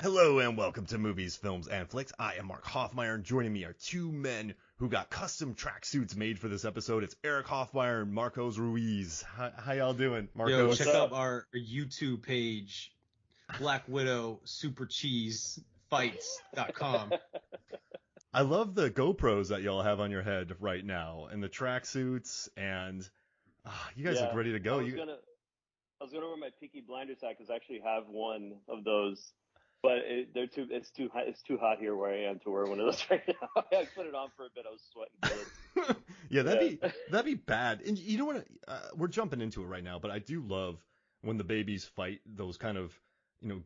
Hello and welcome to Movies, Films, and Flicks. I am Mark Hoffmeyer, and joining me are two men who got custom tracksuits made for this episode. It's Erik Hoffmeyer and Marcos Ruiz. How y'all doing, Marcos? Yo, check out our YouTube page, Black Widow Super Cheese Fights.com. I love the GoPros that y'all have on your head right now, and the tracksuits, and you guys look ready to go. I was gonna wear my Peaky Blinders hat because I actually have one of those. But it's too hot here where I am to wear one of those right now. I put it on for a bit. I was sweating bullets. Yeah, that'd be bad. And you know what? We're jumping into it right now, but I do love when the babies fight those kind of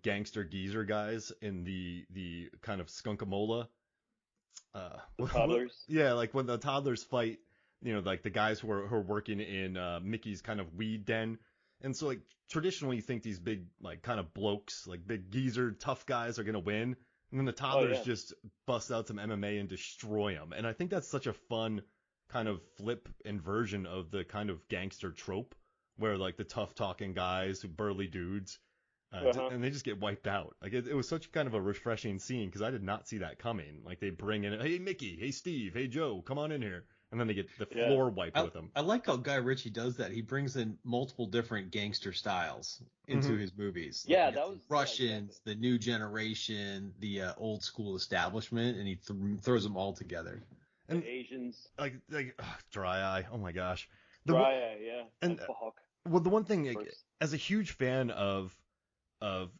gangster geezer guys in the kind of skunkamola. Toddlers. Yeah, like when the toddlers fight, like the guys who are working in Mickey's kind of weed den. And so, like, traditionally you think these big, like, kind of blokes, like big geezer, tough guys are going to win. And then the toddlers just bust out some MMA and destroy them. And I think that's such a fun kind of flip and version of the kind of gangster trope where, like, the tough-talking guys, burly dudes, and they just get wiped out. Like, it was such kind of a refreshing scene because I did not see that coming. Like, they bring in, hey, Mickey, hey, Steve, hey, Joe, come on in here. And then they get the floor wiped with them. I like how Guy Ritchie does that. He brings in multiple different gangster styles into his movies. Yeah, like that was Russians, the new generation, the old school establishment, and he throws them all together. And the Asians, like Dry Eye. Oh my gosh, Dry Eye, yeah. And well, the one thing, as a huge fan of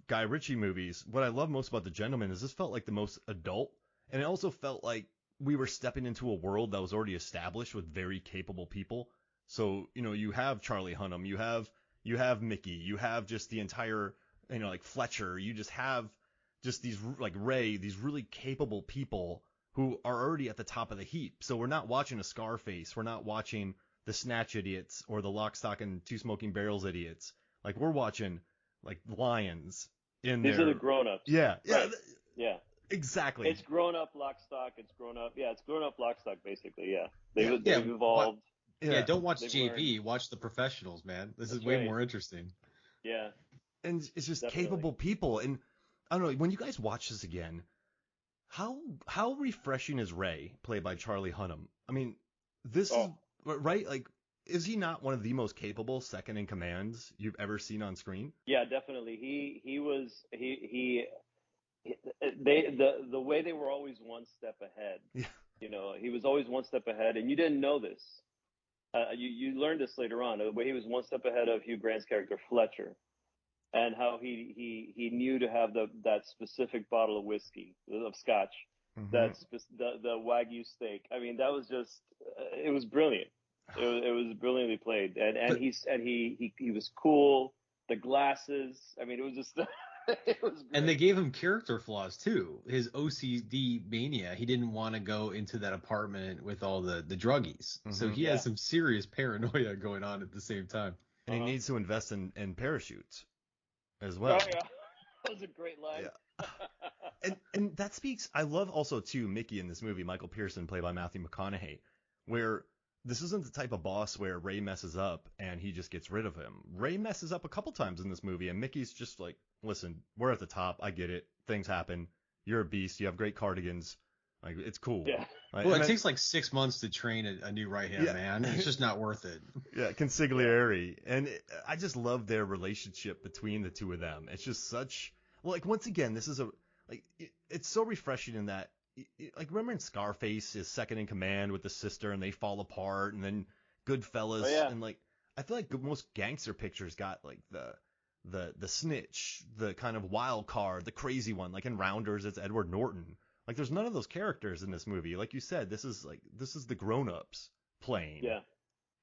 Guy Ritchie movies, what I love most about The Gentleman is this felt like the most adult, and it also felt like we were stepping into a world that was already established with very capable people. So, you have Charlie Hunnam, you have Mickey, you have just the entire, like Fletcher, you just have just these, like Ray, these really capable people who are already at the top of the heap. So we're not watching a Scarface, we're not watching the Snatch idiots or the Lock, Stock, and Two Smoking Barrels idiots. Like, we're watching, like, lions in there. These are the grown-ups. Yeah. Right. Yeah. Exactly. It's grown up lock stock. It's grown up lock stock basically. Yeah. They've evolved. Yeah. Don't watch JP. Watch the professionals, man. This is way more interesting. Yeah. And it's just capable people. And I don't know, when you guys watch this again, how refreshing is Ray, played by Charlie Hunnam? I mean, this is right. Like, is he not one of the most capable second in commands you've ever seen on screen? Yeah, definitely. The way they were always one step ahead. Yeah. He was always one step ahead, and you didn't know this. You learned this later on. The way he was one step ahead of Hugh Grant's character Fletcher, and how he knew to have that specific bottle of whiskey, of scotch, the Wagyu steak. I mean, that was just it was brilliant. It was brilliantly played, and he was cool. The glasses. I mean, it was just. And they gave him character flaws too. His OCD mania. He didn't want to go into that apartment with all the druggies. So he has some serious paranoia going on at the same time. And he needs to invest in parachutes as well. Oh yeah, that was a great line. Yeah. and that speaks. I love also too Mickey in this movie, Michael Pearson, played by Matthew McConaughey, where this isn't the type of boss where Ray messes up and he just gets rid of him. Ray messes up a couple times in this movie, and Mickey's just like, listen, we're at the top. I get it. Things happen. You're a beast. You have great cardigans. Like, it's cool. Yeah. Like, well, it takes like 6 months to train a new right-hand man. It's just not worth it. Yeah, consigliere. And I just love their relationship between the two of them. It's just such... Well, like, once again, this is it's so refreshing in that, like, remember in Scarface, his second in command with the sister, and they fall apart, and then Goodfellas. Oh, yeah. And, like, I feel like most gangster pictures got, like, the snitch, the kind of wild card, the crazy one. Like in Rounders, it's Edward Norton. Like, there's none of those characters in this movie. Like you said, this is the grown-ups playing. Yeah.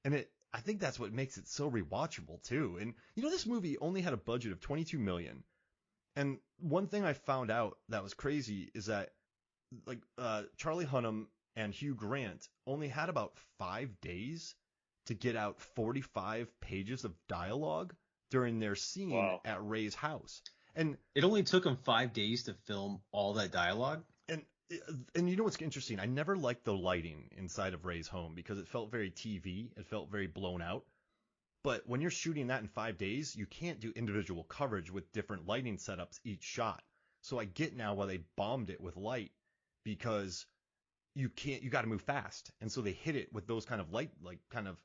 And I think that's what makes it so rewatchable too. And this movie only had a budget of $22 million. And one thing I found out that was crazy is that, like, Charlie Hunnam and Hugh Grant only had about 5 days to get out 45 pages of dialogue during their scene at Ray's house. And it only took them 5 days to film all that dialogue. And you know what's interesting? I never liked the lighting inside of Ray's home because it felt very TV. It felt very blown out. But when you're shooting that in 5 days, you can't do individual coverage with different lighting setups each shot. So I get now why they bombed it with light, because you got to move fast. And so they hit it with those kind of light, like kind of,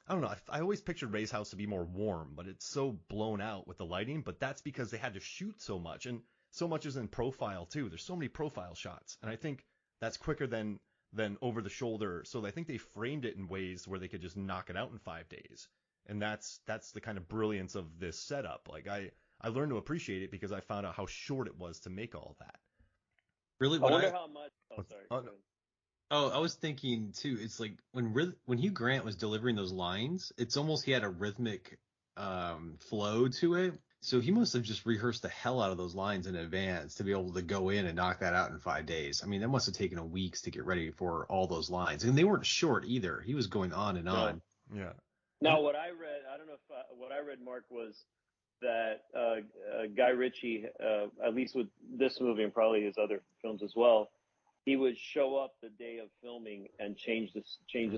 I don't know. I always pictured Ray's house to be more warm, but it's so blown out with the lighting. But that's because they had to shoot so much, and so much is in profile too. There's so many profile shots, and I think that's quicker than over the shoulder. So I think they framed it in ways where they could just knock it out in 5 days. And that's the kind of brilliance of this setup. Like I learned to appreciate it because I found out how short it was to make all that. Really, I wonder how much. Oh, sorry. No. Oh, I was thinking too. It's like when Hugh Grant was delivering those lines, it's almost he had a rhythmic flow to it. So he must have just rehearsed the hell out of those lines in advance to be able to go in and knock that out in 5 days. I mean, that must have taken weeks to get ready for all those lines, and they weren't short either. He was going on and on. Yeah. Now, what I read, I don't know if what I read, Mark, was that Guy Ritchie, at least with this movie and probably his other films as well, he would show up the day of filming and change the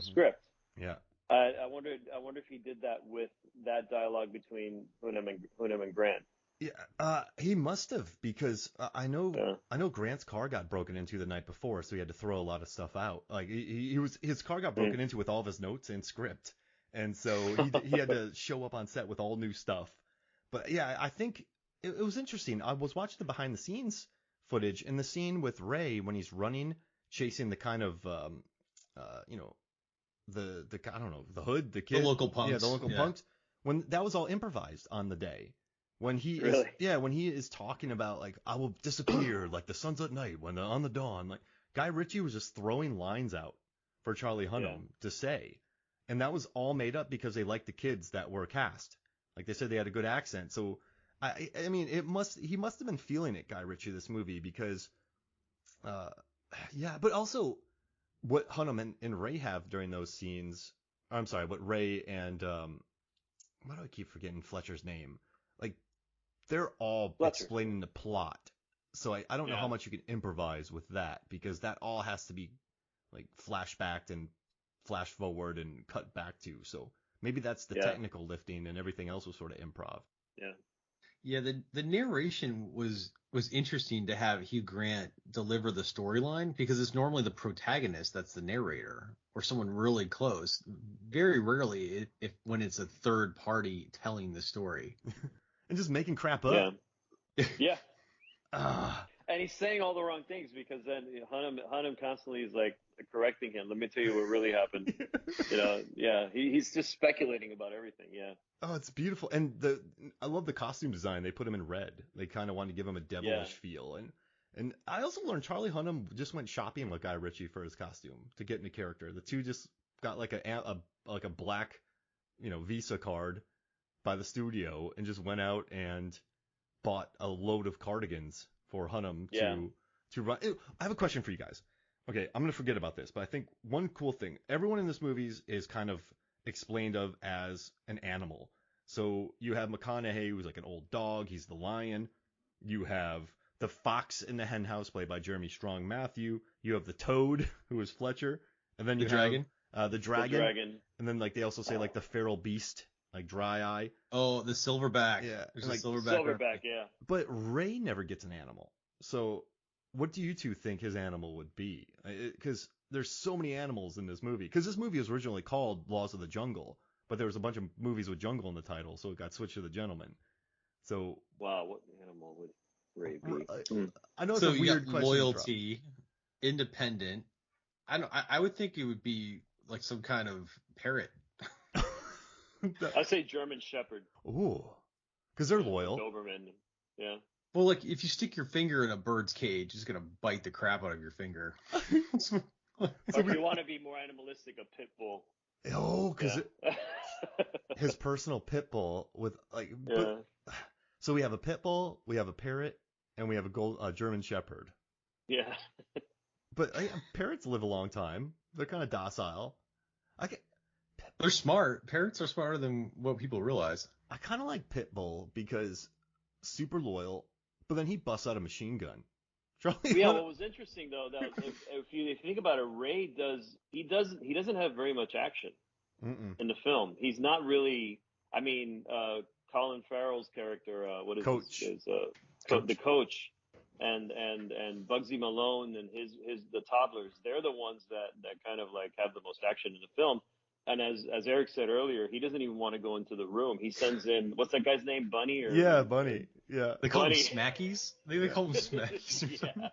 script. Yeah. I wonder if he did that with that dialogue between Hunnam and Grant. Yeah, he must have, because I know Grant's car got broken into the night before, so he had to throw a lot of stuff out. Like his car got broken into with all of his notes and script, and so he had to show up on set with all new stuff. But yeah, I think it was interesting. I was watching the behind the scenes footage, and the scene with Ray when he's running, chasing the kind of the I don't know, the hood, the kid, the local punks. Yeah, the local punks. When that was all improvised on the day. When he when he is talking about, like, I will disappear like the sun's at night when on the dawn, like Guy Ritchie was just throwing lines out for Charlie Hunnam to say, and that was all made up because they liked the kids that were cast. Like they said, they had a good accent. So I mean, he must have been feeling it, Guy Ritchie, this movie, because but also what Hunnam and Ray have during those scenes. I'm sorry, what Ray and why do I keep forgetting Fletcher's name? Like, they're all explaining the plot. So I don't know how much you can improvise with that, because that all has to be like flashbacked and flash forward and cut back to. So maybe that's the technical lifting, and everything else was sort of improv. Yeah. Yeah, the narration was interesting to have Hugh Grant deliver the storyline, because it's normally the protagonist that's the narrator or someone really close. Very rarely when it's a third party telling the story. And just making crap up. Yeah. And he's saying all the wrong things, because then Hunnam constantly is like correcting him. Let me tell you what really happened. He's just speculating about everything. Yeah. Oh, it's beautiful. And I love the costume design. They put him in red. They kind of wanted to give him a devilish feel. And I also learned Charlie Hunnam just went shopping with Guy Ritchie for his costume to get into character. The two just got like a black, Visa card by the studio and just went out and bought a load of cardigans for Hunnam to run. I have a question for you guys. Okay, I'm going to forget about this, but I think one cool thing, everyone in this movie is kind of explained of as an animal. So you have McConaughey, who's like an old dog. He's the lion. You have the fox in the hen house, played by Jeremy Strong Matthew. You have the toad, who is Fletcher. And then you have the dragon. And then, like, they also say, like, the feral beast, like Dry Eye. Oh, the silverback. Yeah. There's like, silverback, yeah. But Ray never gets an animal. So what do you two think his animal would be? Because there's so many animals in this movie. Because this movie was originally called Laws of the Jungle, but there was a bunch of movies with jungle in the title, so it got switched to The Gentleman. So wow, what animal would Ray be? I know it's so a weird question. Loyalty, independent. I would think it would be like some kind of parrot. I'd say German Shepherd. Ooh, because they're loyal. Doberman. Yeah. Well, like, if you stick your finger in a bird's cage, it's gonna bite the crap out of your finger. So if you want to be more animalistic, a pit bull. Oh, because his personal pit bull with like. Yeah. So we have a pit bull, we have a parrot, and we have a German Shepherd. Yeah. But parrots live a long time. They're kind of docile. They're smart. Parrots are smarter than what people realize. I kind of like pit bull because super loyal, but then he busts out a machine gun. What was interesting though, that if you think about it, Ray doesn't have very much action in the film. He's not really. I mean, Colin Farrell's character, what is Coach? The coach. and Bugsy Malone and the toddlers, they're the ones that kind of like have the most action in the film. And as Eric said earlier, he doesn't even want to go into the room. He sends in, what's that guy's name, Bunny? Yeah, Bunny. Yeah. They call him Smackies? I think they call him Smackies. Yeah.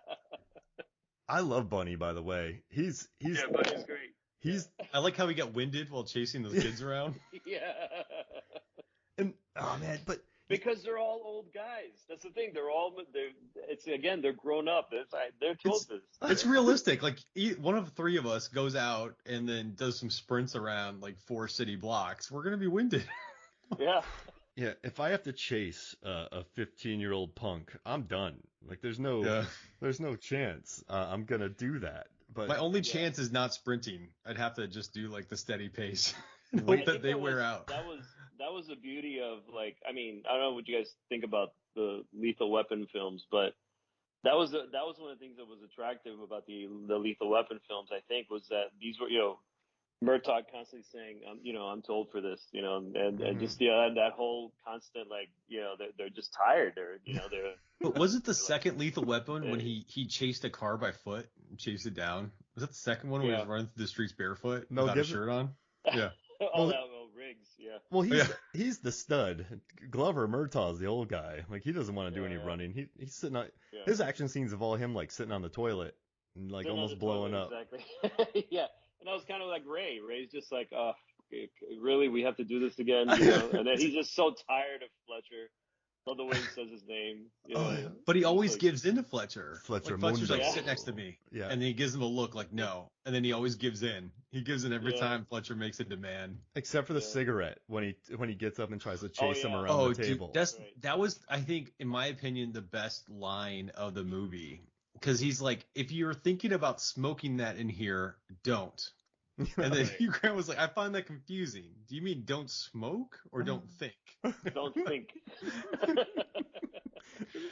I love Bunny, by the way. He's Bunny's great. I like how he got winded while chasing those kids around. Yeah. And oh man, but because they're all old guys. That's the thing. They're grown up. They're told this. It's realistic. Like one of the three of us goes out and then does some sprints around like 4 city blocks. We're gonna be winded. Yeah. Yeah, if I have to chase a 15-year-old punk, I'm done. Like there's no chance I'm gonna do that. But my only chance is not sprinting. I'd have to just do like the steady pace. Hope that they wear out. That was the beauty of, like, I mean, I don't know what you guys think about the Lethal Weapon films, but that was one of the things that was attractive about the Lethal Weapon films, I think, was that these were, Murtaugh constantly saying, I'm too old for this, and just that whole constant, like, they're just tired, they're. But was it the second Lethal Weapon when he chased a car by foot and chased it down? Was that the second one where he was running through the streets barefoot without a shirt on? Yeah. Riggs, yeah. Well, he's the stud. Glover Murtaugh's the old guy. Like, he doesn't want to do any running. He's sitting on his action scenes involve him like sitting on the toilet and like almost blowing up. Exactly. Yeah. And that was kind of like Ray. Ray's just like, oh, really, we have to do this again, And then he's just so tired of Fletcher. Love the way he says his name. But he always gives in to Fletcher. Fletcher's like, sit next to me. Yeah. And then he gives him a look like, no. And then he always gives in. He gives in every time Fletcher makes a demand. Except for the cigarette when he gets up and tries to chase him around the table. Dude, that was, I think, in my opinion, the best line of the movie. Because he's like, if you're thinking about smoking that in here, don't. And then Hugh Grant was like, I find that confusing. Do you mean don't smoke or don't think? Don't think.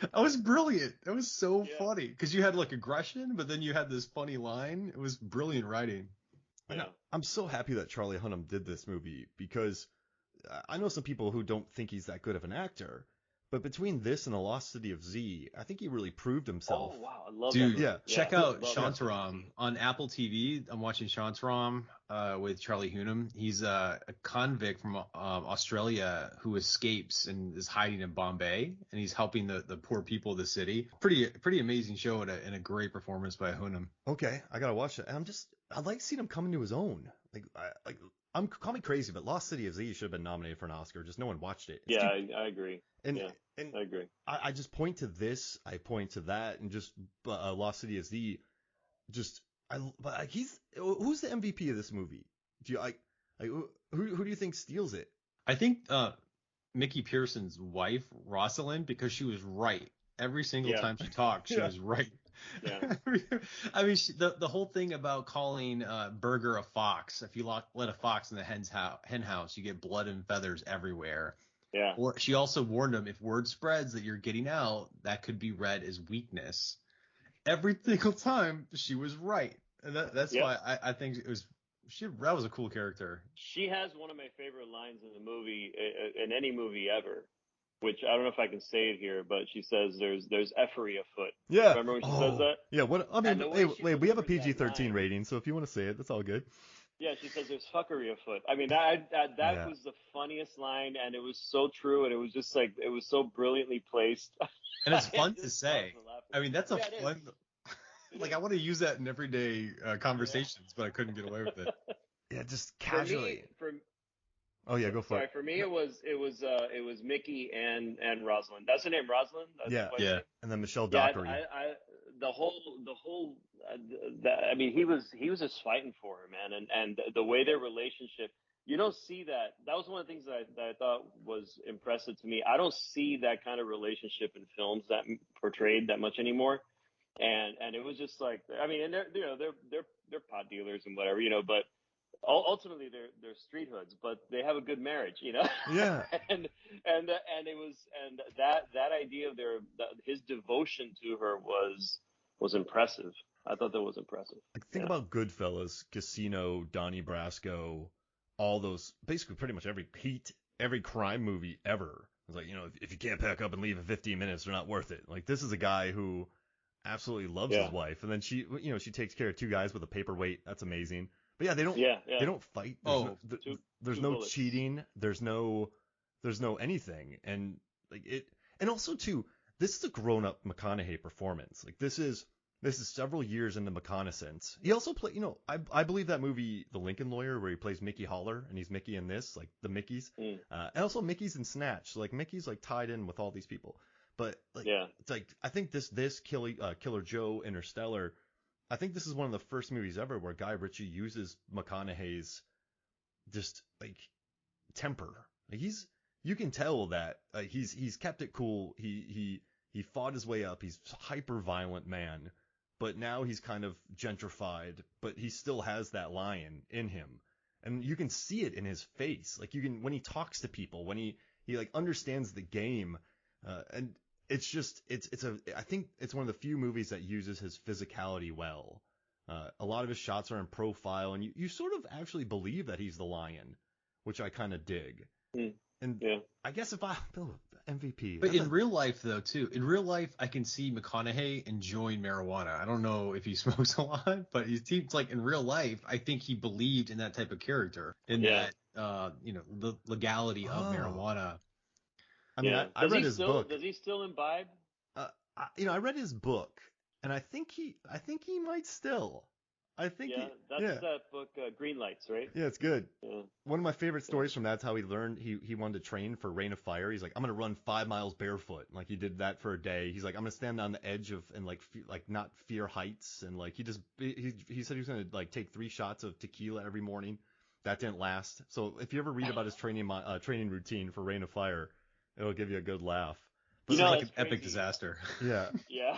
That was brilliant. That was so funny. Because you had like aggression, but then you had this funny line. It was brilliant writing. Yeah. I'm so happy that Charlie Hunnam did this movie because I know some people who don't think he's that good of an actor. But between this and The Lost City of Z, I think he really proved himself. Oh, wow. I love that. Dude, check out Shantaram on Apple TV. I'm watching Shantaram with Charlie Hunnam. He's a convict from Australia who escapes and is hiding in Bombay, and he's helping the poor people of the city. Pretty amazing show and a great performance by Hunnam. Okay, I got to watch it. And I like seeing him come into his own. Call me crazy, but Lost City of Z should have been nominated for an Oscar. Just no one watched it. I agree. And I agree. I just point to this, I point to that, and just Lost City of Z. Who's the MVP of this movie? Who do you think steals it? I think Mickey Pearson's wife, Rosalind, because she was right every single time she talked. She was right. Yeah. I mean, the whole thing about calling Burger a fox. If you let a fox in the hen house, you get blood and feathers everywhere. Yeah. Or she also warned him, if word spreads that you're getting out, that could be read as weakness. Every single time she was right, and that's why I think it was. That was a cool character. She has one of my favorite lines in the movie, in any movie ever. Which I don't know if I can say it here, but she says there's effery afoot. Yeah. Remember when she says that? Yeah. What? I mean, wait. We have a PG-13 rating, so if you want to say it, that's all good. Yeah, she says there's fuckery afoot. I mean, that was the funniest line, and it was so true, and it was just like it was so brilliantly placed. And it's fun to say. I mean, that's a fun. Like I want to use that in everyday conversations, but I couldn't get away with it. Yeah, just casually. Oh yeah, go for it. For me, it was Mickey and Rosalind. That's her name, Rosalind. Yeah. And then Michelle Dockerie. The whole. I mean, he was just fighting for her, man, and the way their relationship. You don't see that. That was one of the things that I thought was impressive to me. I don't see that kind of relationship in films that portrayed that much anymore. And it was just like, I mean, and they're pot dealers and whatever, but. Ultimately, they're street hoods, but they have a good marriage, Yeah. and that idea of his devotion to her was impressive. I thought that was impressive. Like think about Goodfellas, Casino, Donnie Brasco, all those, basically pretty much every crime movie ever. It's like, if you can't pack up and leave in 15 minutes, they're not worth it. Like this is a guy who absolutely loves his wife, and then she takes care of two guys with a paperweight. That's amazing. But yeah, they don't fight. There's no bullets. cheating. There's no anything, and like it, and also too, this is a grown-up McConaughey performance. Like this is several years into McConaissance. He also played, I believe that movie, The Lincoln Lawyer, where he plays Mickey Holler, and he's Mickey in this, like the Mickeys, and also Mickey's in Snatch. So like Mickey's like tied in with all these people. But like, it's like I think this Killer Joe, Interstellar, I think this is one of the first movies ever where Guy Ritchie uses McConaughey's just like temper. Like you can tell that he's kept it cool. He fought his way up. He's a hyper violent man, but now he's kind of gentrified, but he still has that lion in him, and you can see it in his face. Like you can when he talks to people, when he like understands the game, and it's just I think it's one of the few movies that uses his physicality well. A lot of his shots are in profile, and you sort of actually believe that he's the lion, which I kind of dig. And I guess if I MVP. But in real life, though, too, I can see McConaughey enjoying marijuana. I don't know if he smokes a lot, but it seems like in real life, I think he believed in that type of character, in that, the legality of marijuana. I mean, I read his book. Does he still imbibe? I read his book, and I think he might still. That's that book, Green Lights, right? Yeah, it's good. Yeah. One of my favorite stories from that's how he learned he wanted to train for Rain of Fire. He's like, I'm gonna run 5 miles barefoot. Like he did that for a day. He's like, I'm gonna stand on the edge of and like not fear heights. And like he said he was gonna like take 3 shots of tequila every morning. That didn't last. So if you ever read about his training routine for Rain of Fire, it'll give you a good laugh. But it's like an epic disaster. Yeah. Yeah.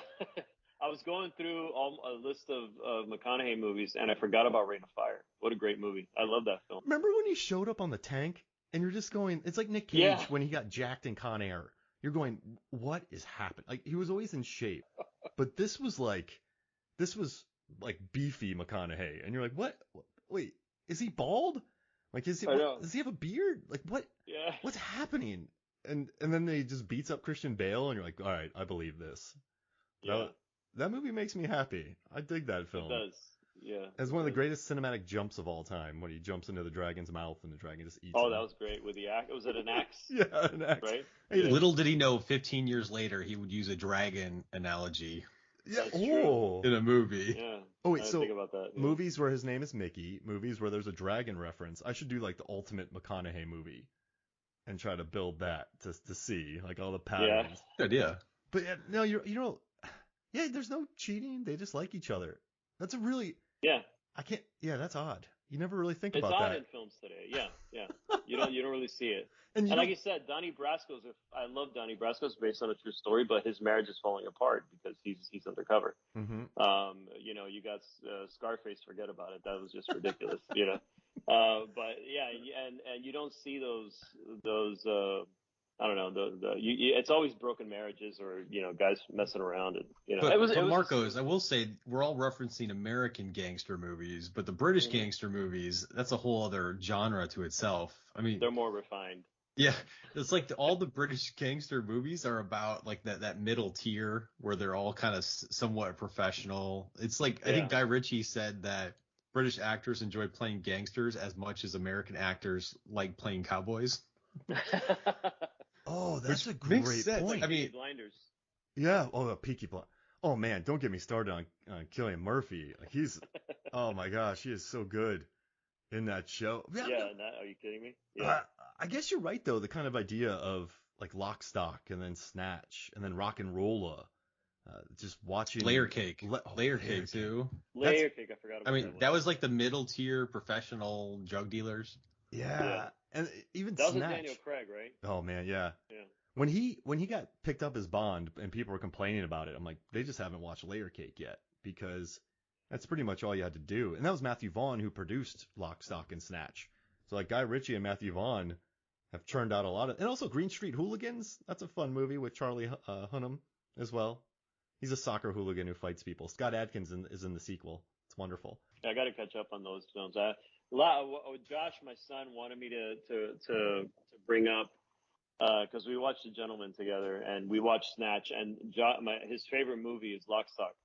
I was going through a list of McConaughey movies, and I forgot about Rain of Fire. What a great movie. I love that film. Remember when he showed up on the tank, and you're just going, it's like Nick Cage when he got jacked in Con Air. You're going, what is happening? Like, he was always in shape. But this was like beefy McConaughey. And you're like, what? Wait, is he bald? Like, does he have a beard? Like, what? Yeah. What's happening? And then he just beats up Christian Bale, and you're like, all right, I believe this. Yeah. That movie makes me happy. I dig that film. It does. Yeah. It's one of the greatest cinematic jumps of all time when he jumps into the dragon's mouth and the dragon just eats him. Oh, that was great with the axe. Was it an axe? Yeah, an axe. Right? Hey, little did he know 15 years later he would use a dragon analogy. Yeah. In a movie. Yeah. Oh, wait, think about that. Yeah. Movies where his name is Mickey, movies where there's a dragon reference. I should do like the ultimate McConaughey movie and try to build that to see like all the patterns. Yeah. Good idea. But no, yeah, there's no cheating. They just like each other. That's a really that's odd. You never really think about that. It's odd in films today. Yeah. You don't really see it. And like you said, Donnie Brasco's. I love Donnie Brasco's based on a true story, but his marriage is falling apart because he's undercover. Mm-hmm. You got Scarface. Forget about it. That was just ridiculous. But yeah, and you don't see those. I don't know. It's always broken marriages or guys messing around and But Marcos, I will say we're all referencing American gangster movies, but the British gangster movies, that's a whole other genre to itself. I mean, they're more refined. Yeah, it's like all the British gangster movies are about like that middle tier where they're all kind of somewhat professional. It's like I think Guy Ritchie said that British actors enjoy playing gangsters as much as American actors like playing cowboys. Oh, that's a great point. Like, I mean, Blinders. Yeah. Oh, Peaky Blinders. Oh man, don't get me started on Cillian Murphy. Like he's, oh my gosh, he is so good in that show. Yeah. Are you kidding me? Yeah. I guess you're right though. The kind of idea of like Lock, Stock, and then Snatch, and then Rock and Rolla. Just watching Layer Cake. Layer Cake too. Layer Cake. I forgot about that was like the middle tier professional drug dealers. Yeah. And even that Snatch. was Daniel Craig, right? Oh man, yeah. Yeah. When he got picked up as Bond and people were complaining about it, I'm like, they just haven't watched Layer Cake yet because that's pretty much all you had to do. And that was Matthew Vaughn who produced Lock, Stock, and Snatch. So like Guy Ritchie and Matthew Vaughn have churned out a lot of, and also Green Street Hooligans. That's a fun movie with Charlie Hunnam as well. He's a soccer hooligan who fights people. Scott Adkins is in the sequel. It's wonderful. Yeah, I got to catch up on those films. Josh, my son, wanted me to bring up because we watched The Gentleman together, and we watched Snatch, and his favorite movie is Lock, Stock.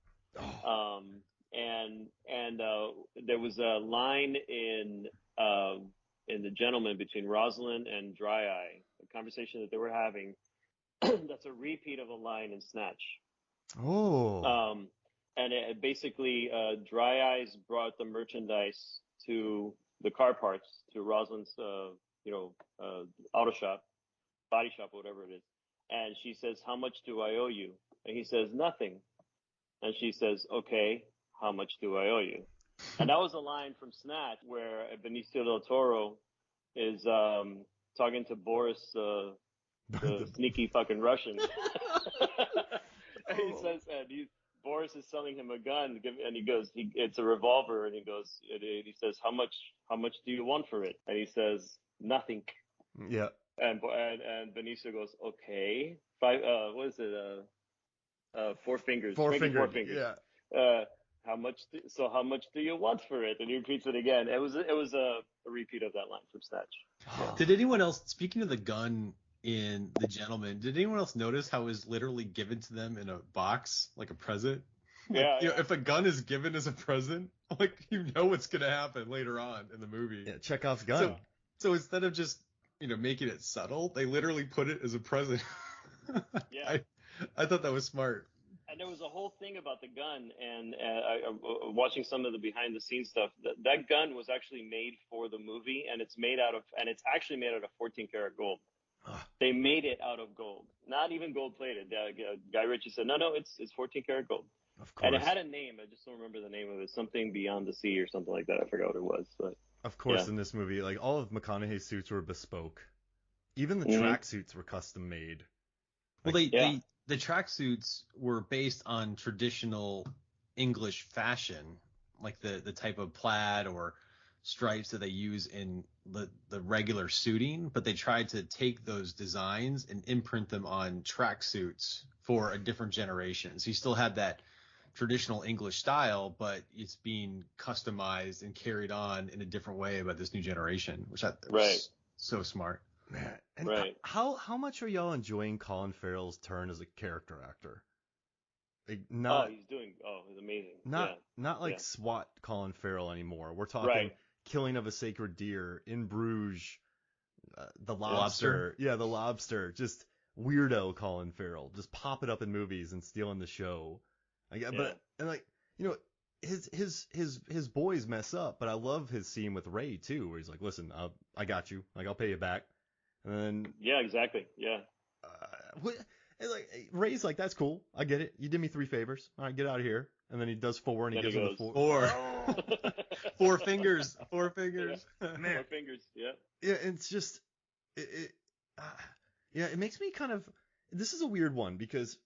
Oh. And there was a line in The Gentleman between Rosalind and Dry Eye, a conversation that they were having. That's a repeat of a line in Snatch. Oh. And it basically, Dry Eyes brought the merchandise to the car parts to Rosalind's, auto shop, body shop, whatever it is. And she says, "How much do I owe you?" And he says, "Nothing." And she says, "Okay, how much do I owe you?" And that was a line from Snatch where Benicio del Toro is talking to Boris, the sneaky fucking Russian. And he says, Boris is selling him a gun, and he goes, "It's a revolver," and he says, "How much do you want for it?" And he says, "Nothing." Yeah. And Benicio goes, "Okay, five. What is it? 4 fingers. Four Maybe fingers. 4 fingers. Yeah. How much do you want for it?" And he repeats it again. It was a repeat of that line from Snatch. Did anyone else, speaking of the gun in The Gentleman, did anyone else notice how it was literally given to them in a box, like a present? Like, Yeah. If a gun is given as a present, like, what's gonna happen later on in the movie. Yeah. Chekhov's gun. So instead of just making it subtle, they literally put it as a present. Yeah. I thought that was smart. And there was a whole thing about the gun, and watching some of the behind the scenes stuff. That gun was actually made for the movie, and it's actually made out of 14 karat gold. They made it out of gold, not even gold plated. Guy Ritchie said, no, it's 14 karat gold. Of course. And it had a name. I just don't remember the name of it. Something Beyond the Sea or something like that. I forgot what it was. But of course, in this movie, like, all of McConaughey's suits were bespoke. Even the tracksuits were custom made. Well, the tracksuits were based on traditional English fashion, like the type of plaid or stripes that they use in the regular suiting, but they tried to take those designs and imprint them on tracksuits for a different generation. So you still had that traditional English style, but it's being customized and carried on in a different way by this new generation, which was so smart. Man, and right. How much are y'all enjoying Colin Farrell's turn as a character actor? Like, he's amazing. Not like SWAT Colin Farrell anymore. We're talking Killing of a Sacred Deer, In Bruges, The Lobster. Yeah, The Lobster. Just weirdo Colin Farrell. Just pop it up in movies and stealing the show. His boys mess up, but I love his scene with Ray too, where he's like, "Listen, I got you. Like, I'll pay you back." And then exactly. Yeah. Ray's like, "That's cool. I get it. You did me 3 favors. All right, get out of here." And then he does 4, and he gives him the 4. 4 fingers. 4 fingers. Yeah. Man. 4 fingers. Yeah. Yeah, it's just it makes me kind of. This is a weird one because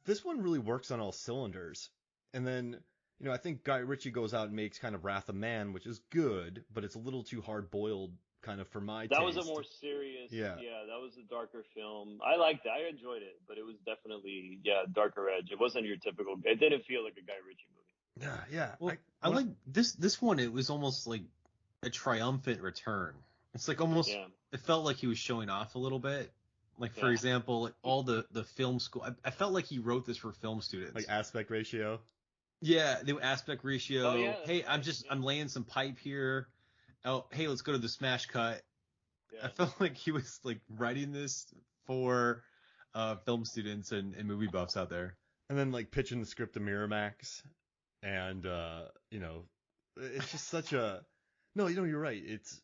this one really works on all cylinders, and then. I think Guy Ritchie goes out and makes kind of Wrath of Man, which is good, but it's a little too hard-boiled kind of for my taste. That was a more serious, that was a darker film. I liked it. I enjoyed it, but it was definitely, darker edge. It wasn't your typical, it didn't feel like a Guy Ritchie movie. Yeah. Well, I like this one. It was almost like a triumphant return. It's like almost, it felt like he was showing off a little bit. Like, for example, like all the film school, I felt like he wrote this for film students. Like aspect ratio. Yeah, the aspect ratio. Hey, I'm laying some pipe here. Oh, hey, let's go to the smash cut. Yeah. I felt like he was like writing this for film students and movie buffs out there. And then like pitching the script to Miramax, and it's just such a. No, you're right. It's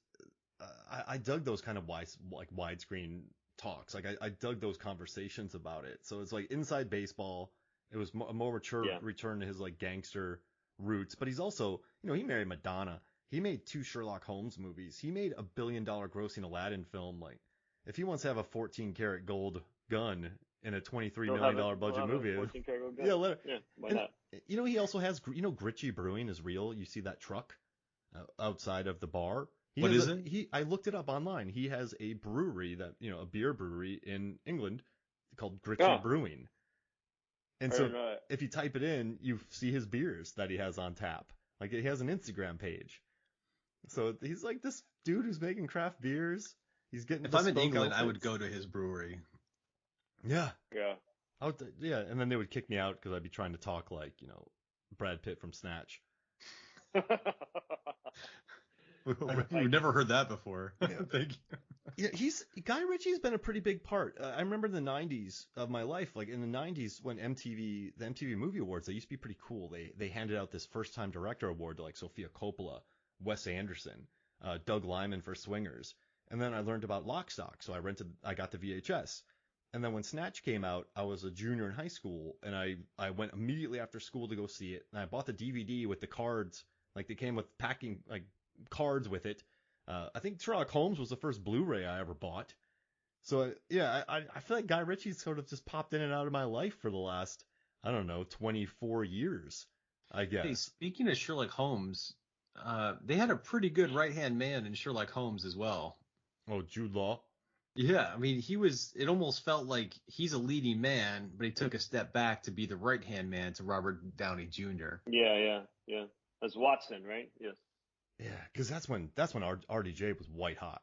I dug those kind of widescreen talks. Like I dug those conversations about it. So it's like Inside Baseball. It was a more mature return to his like gangster roots, but he's also, he married Madonna. He made 2 Sherlock Holmes movies. He made a $1 billion grossing Aladdin film. Like, if he wants to have a 14 karat gold gun in a $23 million budget movie, 14 karat gold gun. Why not? He also has, Gritchie Brewing is real. You see that truck outside of the bar. What is it? I looked it up online. He has a brewery a beer brewery in England called Gritchie Brewing. And so if you type it in, you see his beers that he has on tap. Like, he has an Instagram page. So he's like this dude who's making craft beers. He's getting. If I'm in bespoke England, I outfits. would go to his brewery. Yeah. Yeah. Yeah, and then they would kick me out because I'd be trying to talk like, Brad Pitt from Snatch. We've never heard that before. Thank you. Yeah, Guy Ritchie's been a pretty big part. I remember in the 90s of my life, like in the 90s when the MTV Movie Awards, they used to be pretty cool. They handed out this first time director award to like Sofia Coppola, Wes Anderson, Doug Liman for Swingers. And then I learned about Lock Stock, so I got the VHS. And then when Snatch came out, I was a junior in high school, and I went immediately after school to go see it. And I bought the DVD with the cards, like they came with packing like cards with it. I think Sherlock Holmes was the first Blu-ray I ever bought. So yeah, I feel like Guy Ritchie's sort of just popped in and out of my life for the last, I don't know, 24 years, I guess. Hey, speaking of Sherlock Holmes, they had a pretty good right-hand man in Sherlock Holmes as well. Oh, Jude Law. Yeah, I mean, it almost felt like he's a leading man, but he took a step back to be the right-hand man to Robert Downey Jr. Yeah. That's Watson, right? Yes. Yeah, because that's when RDJ was white hot.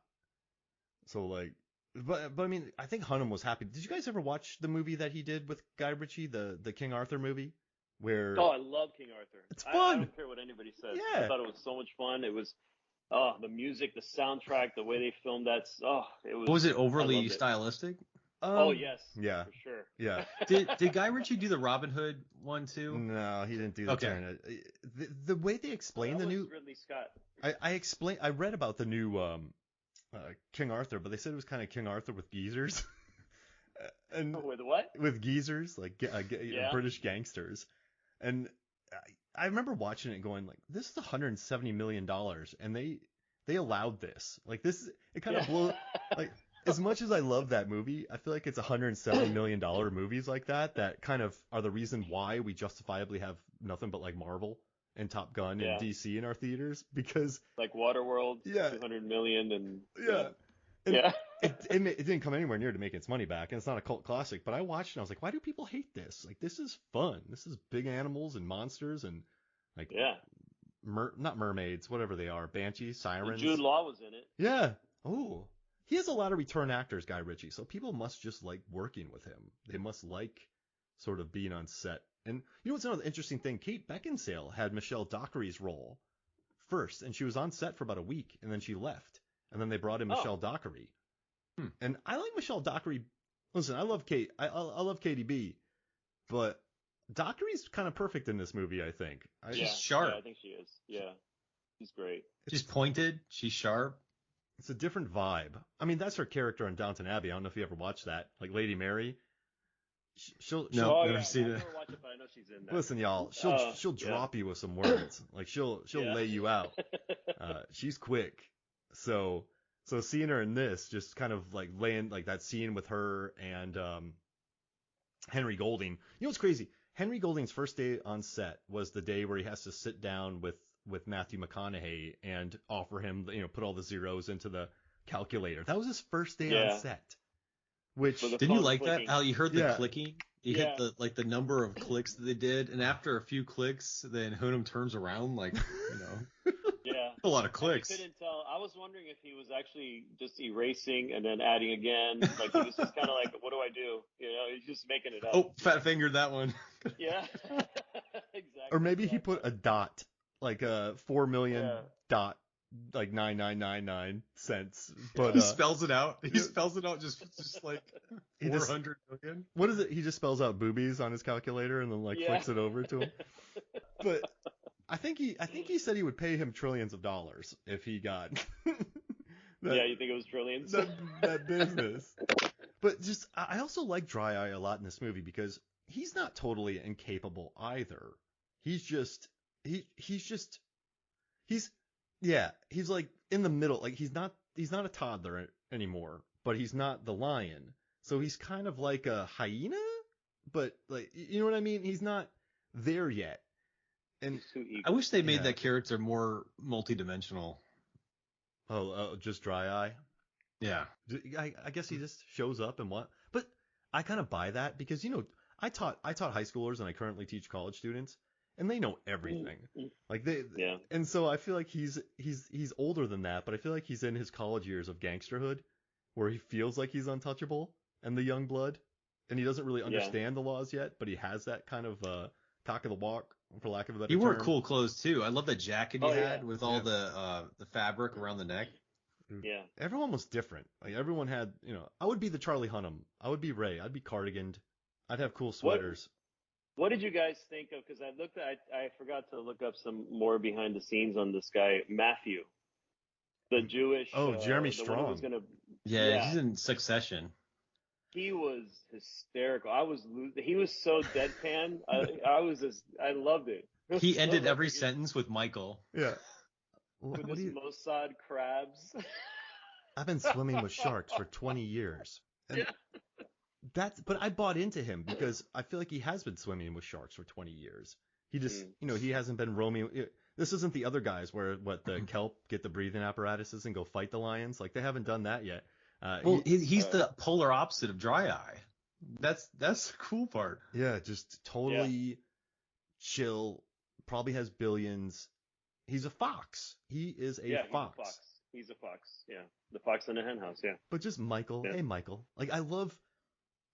So like, but I mean, I think Hunnam was happy. Did you guys ever watch the movie that he did with Guy Ritchie, the King Arthur movie? Where Oh, I love King Arthur. It's fun. I don't care what anybody says. Yeah. I thought it was so much fun. It was, the music, the soundtrack, the way they filmed that. It was. Was it I overly loved it. stylistic? Yes. Yeah. For sure. Yeah. Did Guy Ritchie do the Robin Hood one too? No, he didn't do the Okay. turn. The way they explain That the was new, Ridley Scott. I read about the new King Arthur, but they said it was kind of King Arthur with geezers. And With what? with geezers, like Yeah. British gangsters. And I remember watching it and going like, this is $170 million, and they allowed this. Like this, it kind of blew. Like as much as I love that movie, I feel like it's $170 million movies like that kind of are the reason why we justifiably have nothing but like Marvel and Top Gun and DC in our theaters, because Like Waterworld, Yeah. 200 million, and yeah. And yeah. it didn't come anywhere near to make its money back, and it's not a cult classic. But I watched it and I was like, why do people hate this? Like, this is fun. This is big animals and monsters and like Yeah. not mermaids, whatever they are, banshees, sirens. Jude Law was in it. Yeah. Oh, he has a lot of return actors, Guy Ritchie. So people must just like working with him. They must like sort of being on set. And you know what's another interesting thing? Kate Beckinsale had Michelle Dockerie's role first, and she was on set for about a week, and then she left. And then they brought in Michelle Dockerie. And I like Michelle Dockerie. Listen, I love Kate. I love Katie B. But Dockerie's kind of perfect in this movie, I think. She's sharp. Yeah, I think she is. Yeah. She's great. She's pointed. She's sharp. It's a different vibe. I mean, that's her character in Downton Abbey. I don't know if you ever watched that. Like Lady Mary. She'll never seen I've it. never watched it, but I know she's in that. Listen, y'all. She'll drop you with some words. Like she'll lay you out. She's quick. So seeing her in this, just kind of like laying like that scene with her and Henry Golding. You know what's crazy? Henry Golding's first day on set was the day where he has to sit down with Matthew McConaughey and offer him, put all the zeros into the calculator. That was his first day on set. Which didn't you like clicking. that? How you heard the clicking? You Yeah. hit the number of clicks that they did, and after a few clicks, then Hunnam turns around like Yeah. a lot of clicks. I couldn't tell. I was wondering if he was actually just erasing and then adding again. Like he was just kind of like, what do I do? He's just making it up. Oh, fat fingered that one. Yeah. Exactly. or maybe he put a dot, like a 4 million dot, like 9999 cents. But he spells it out. He spells it out just like 400 million. What is it? He just spells out boobies on his calculator and then flicks it over to him. But I think he said he would pay him trillions of dollars if he got yeah, you think it was trillions? that business. But just I also like Dry Eye a lot in this movie because he's not totally incapable either. He's like in the middle. Like he's not a toddler anymore, but he's not the lion. So he's kind of like a hyena, but like, you know what I mean? He's not there yet. And I wish they made that character more multidimensional. Oh, just Dry Eye? Yeah. I guess he just shows up and what? But I kind of buy that because, I taught high schoolers and I currently teach college students and they know everything. Like and so I feel like he's older than that, but I feel like he's in his college years of gangsterhood where he feels like he's untouchable and the young blood, and he doesn't really understand the laws yet, but he has that kind of cock of the walk, for lack of a better term. He wore cool clothes too. I love that jacket he had with all the fabric around the neck. Yeah. Everyone was different. Like everyone had, I would be the Charlie Hunnam. I would be Ray. I'd be cardiganed. I'd have cool sweaters. What did you guys think of? Because I forgot to look up some more behind the scenes on this guy, Matthew, the Jewish. Jeremy Strong. He's in Succession. He was hysterical. He was so deadpan. I loved it. He ended every sentence with Michael. Yeah. With this Mossad crabs. I've been swimming with sharks for 20 years. And but I bought into him because I feel like he has been swimming with sharks for 20 years. He just, he hasn't been roaming. This isn't the other guys where the kelp get the breathing apparatuses and go fight the lions. Like they haven't done that yet. He's the polar opposite of Dry Eye. That's the cool part. Yeah, just totally chill. Probably has billions. He's a fox. He is a fox. He's a fox. Yeah. The fox in the hen house. Yeah. But just Michael. Yeah. Hey, Michael. Like,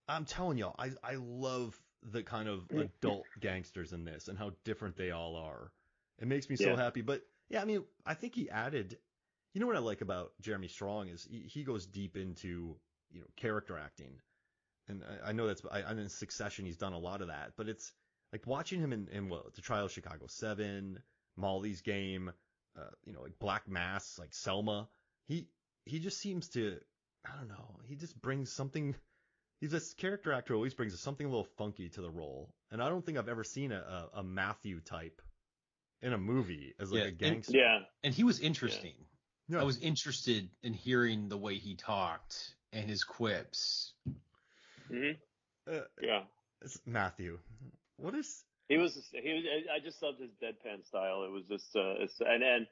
I'm telling y'all, I love the kind of adult gangsters in this and how different they all are. It makes me so happy. But yeah, I mean, I think he added, what I like about Jeremy Strong is he goes deep into, character acting. And I know in Succession, he's done a lot of that, but it's like watching him in The Trial of Chicago 7, Molly's Game, like Black Mass, like Selma. He just seems to, I don't know. He just brings something. He's this character actor always brings something a little funky to the role, and I don't think I've ever seen a Matthew type in a movie as like a gangster. And he was interesting. Yeah. I was interested in hearing the way he talked and his quips. Mm-hmm. It's Matthew. What is? He was. I just loved his deadpan style. It was just, and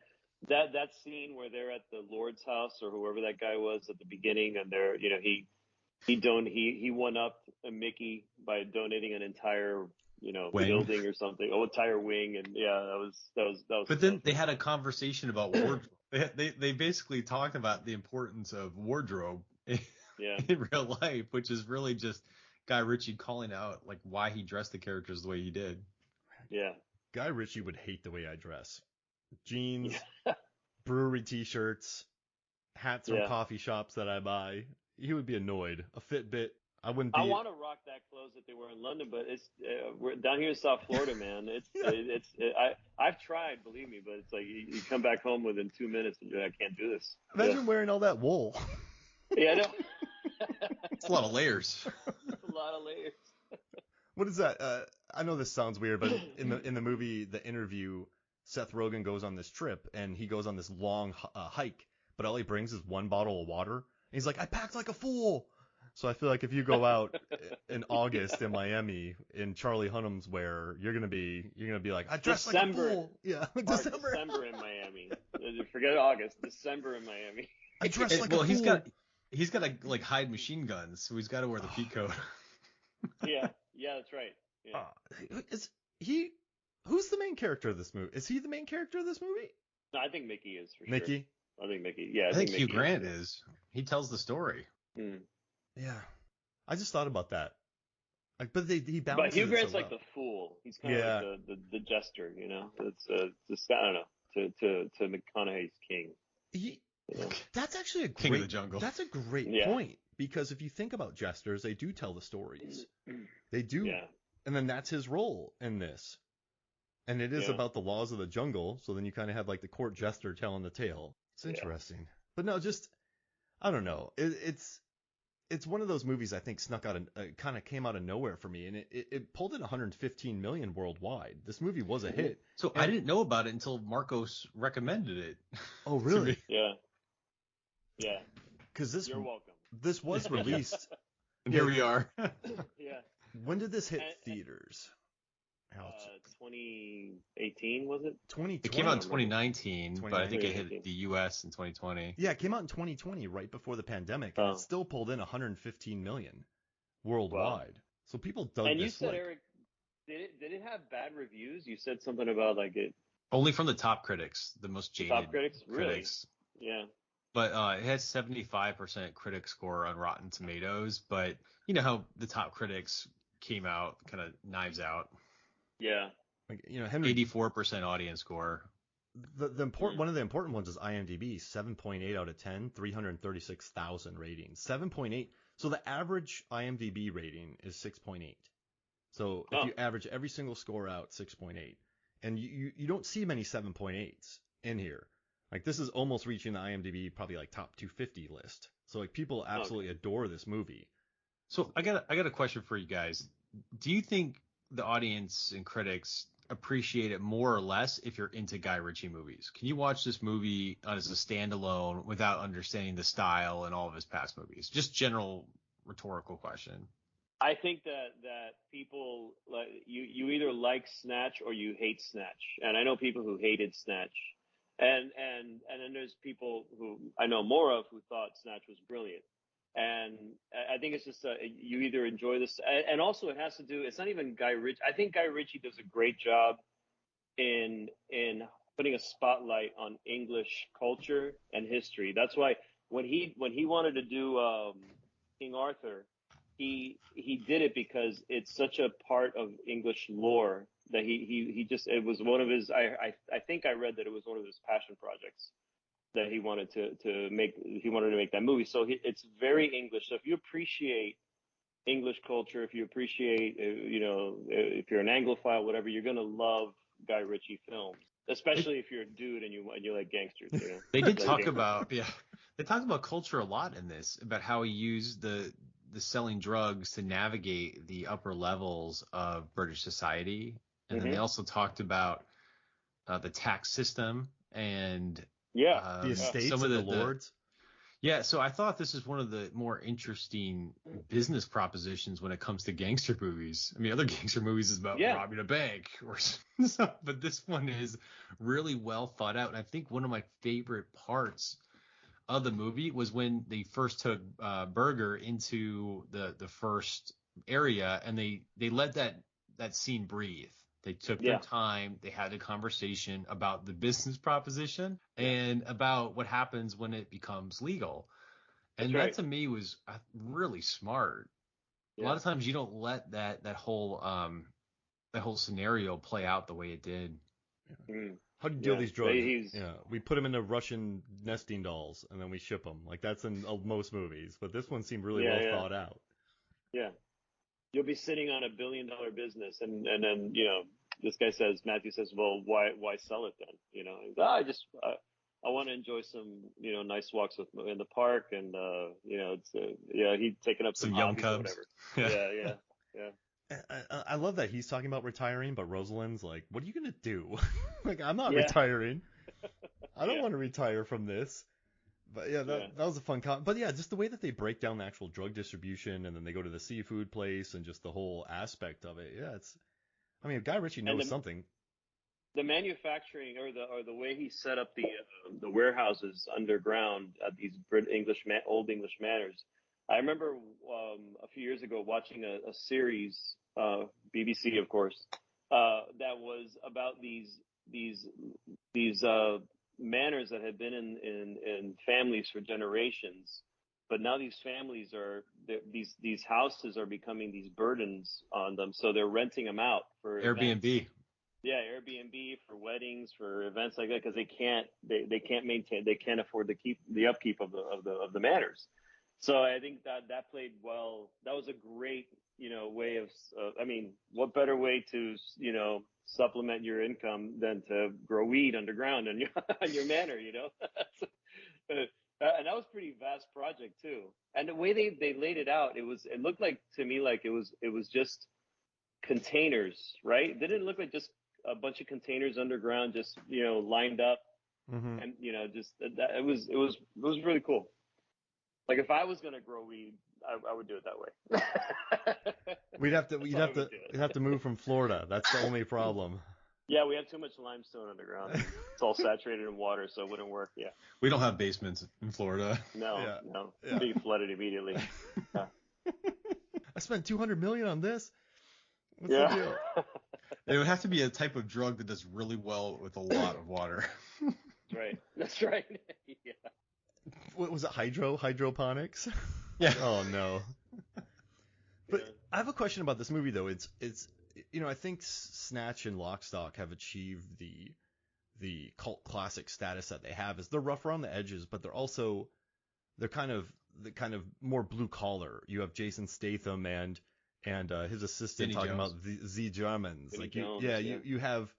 that scene where they're at the Lord's house or whoever that guy was at the beginning, and they're, he one-upped Mickey by donating an entire, building or something, entire wing, and that was. But then they had a conversation about wardrobe. They basically talked about the importance of wardrobe in real life, which is really just Guy Ritchie calling out like why he dressed the characters the way he did. Yeah. Guy Ritchie would hate the way I dress. Jeans, brewery t-shirts, hats from coffee shops that I buy. He would be annoyed. A Fitbit. I wouldn't be. I want to rock that clothes that they wear in London, but we're down here in South Florida, man. I've tried, believe me, but it's like you come back home within 2 minutes and you're like, I can't do this. Imagine wearing all that wool. Yeah, I know. It's a lot of layers. It's a lot of layers. What is that? I know this sounds weird, but in the movie, The Interview, Seth Rogen goes on this trip and he goes on this long hike, but all he brings is one bottle of water. And he's like, I packed like a fool. So I feel like if you go out in August in Miami in Charlie Hunnam's wear, you're gonna be like, I dressed like a fool. Yeah, December in Miami. Forget August. December in Miami. I dressed like a fool. He's got to like hide machine guns, so he's got to wear the pea coat. Yeah, that's right. Yeah. Is he? Who's the main character of this movie? Is he the main character of this movie? No, I think Mickey is for Sure. Mickey? I think Mickey. Yeah, I think Hugh Grant is. He tells the story. Yeah, I just thought about that. Like, but he balances. But Hugh Grant's like the fool. He's kind of like the jester, It's just I don't know. To McConaughey's king. That's actually a king of the jungle. That's a great point, because if you think about jesters, they do tell the stories. They do, and then that's his role in this. And it is about the laws of the jungle, so then you kind of have like the court jester telling the tale. It's interesting, but no, just I don't know. It's one of those movies I think snuck out kind of came out of nowhere for me, and it pulled in 115 million worldwide. This movie was a hit. So I didn't know about it until Marcos recommended it. Oh, really? Yeah. Because you're welcome. This was released. And here we are. Yeah. When did this hit theaters? 2018 was it? 2020. It came out in 2019, but I think it hit the U.S. in 2020. Yeah, it came out in 2020, right before the pandemic, and it still pulled in 115 million worldwide. Wow. So people dug this. And you said, Eric, did it have bad reviews? You said something about like it. Only from the top critics, the most jaded top critics. Really? Yeah. but it has 75% critic score on Rotten Tomatoes. But you know how the top critics came out kind of knives out. Yeah. Like, you know, Henry, 84% audience score. the important one of the important ones is IMDb, 7.8 out of 10, 336,000 ratings. 7.8. So the average IMDb rating is 6.8. So if you average every single score out, 6.8. And you don't see many 7.8s in here. Like, this is almost reaching the IMDb probably like top 250 list. So like, people absolutely adore this movie. So I got a question for you guys. Do you think the audience and critics appreciate it more or less if you're into Guy Ritchie movies? Can you watch this movie as a standalone without understanding the style and all of his past movies? Just general rhetorical question. I think that people like you either like Snatch or you hate Snatch, and I know people who hated Snatch, and then there's people who I know more of who thought Snatch was brilliant, and I think it's just you either enjoy this, and also it has to do. It's not even Guy Ritchie. I think Guy Ritchie does a great job in putting a spotlight on English culture and history. That's why when he wanted to do King Arthur. He did it because it's such a part of English lore that he just, it was one of his, I think I read that it was one of his passion projects that he wanted to make that movie. So it's very English. So if you appreciate English culture, if you appreciate, if you're an Anglophile, whatever, you're going to love Guy Ritchie films, especially if you're a dude and you like gangsters, you know. They did talk about, they talked about culture a lot in this, about how he used the selling drugs to navigate the upper levels of British society. And then they also talked about the tax system and the estates some of the lords. So I thought this is one of the more interesting business propositions when it comes to gangster movies. I mean, other gangster movies is about robbing a bank or something, but this one is really well thought out. And I think one of my favorite parts of the movie was when they first took Berger into the first area, and they let that scene breathe. They took their time. They had a conversation about the business proposition and about what happens when it becomes legal. And that to me was really smart. A lot of times you don't let that whole scenario play out the way it did. How do you deal with these drugs? We put them into Russian nesting dolls and then we ship them. Like, that's in most movies, but this one seemed really well thought out. Yeah. You'll be sitting on $1 billion business, and then this guy says, Matthew says, well, why sell it then? I want to enjoy some nice walks in the park, and he's taking up some young cubs. Yeah. I love that he's talking about retiring, but Rosalind's like, what are you gonna do? Like, I'm not retiring. I don't want to retire from this. But that was a fun But just the way that they break down the actual drug distribution, and then they go to the seafood place, and just the whole aspect of it. Guy Ritchie knows something. The manufacturing or the way he set up the warehouses underground at these old English manors. I remember a few years ago watching a series, BBC, of course, that was about these manors that had been in families for generations, but now these families these houses are becoming these burdens on them, so they're renting them out for Airbnb. Events. Yeah, Airbnb for weddings, for events like that, because they can't afford to keep the upkeep of the manors. So I think that played well. That was a great, way of, what better way to, supplement your income than to grow weed underground on your manor, And that was a pretty vast project too. And the way they laid it out, it looked like to me like it was just containers, right? It didn't look like just a bunch of containers underground, just lined up, and just that it was really cool. Like, if I was gonna grow weed, I would do it that way. We'd have to move from Florida. That's the only problem. Yeah, we have too much limestone underground. It's all saturated in water, so it wouldn't work. Yeah. We don't have basements in Florida. No. It'd be flooded immediately. Yeah. I spent $200 million on this. What's the deal? It would have to be a type of drug that does really well with a lot of water. That's right. Yeah. What was it? Hydroponics? Yeah. Oh no. But Yeah. I have a question about this movie though. It's I think Snatch and Lock, Stock have achieved the cult classic status that they have. Is they're rough around the edges, but they're kind of more blue collar. You have Jason Statham and his assistant Vinny talking Jones. about the Germans. Vinny Like Jones,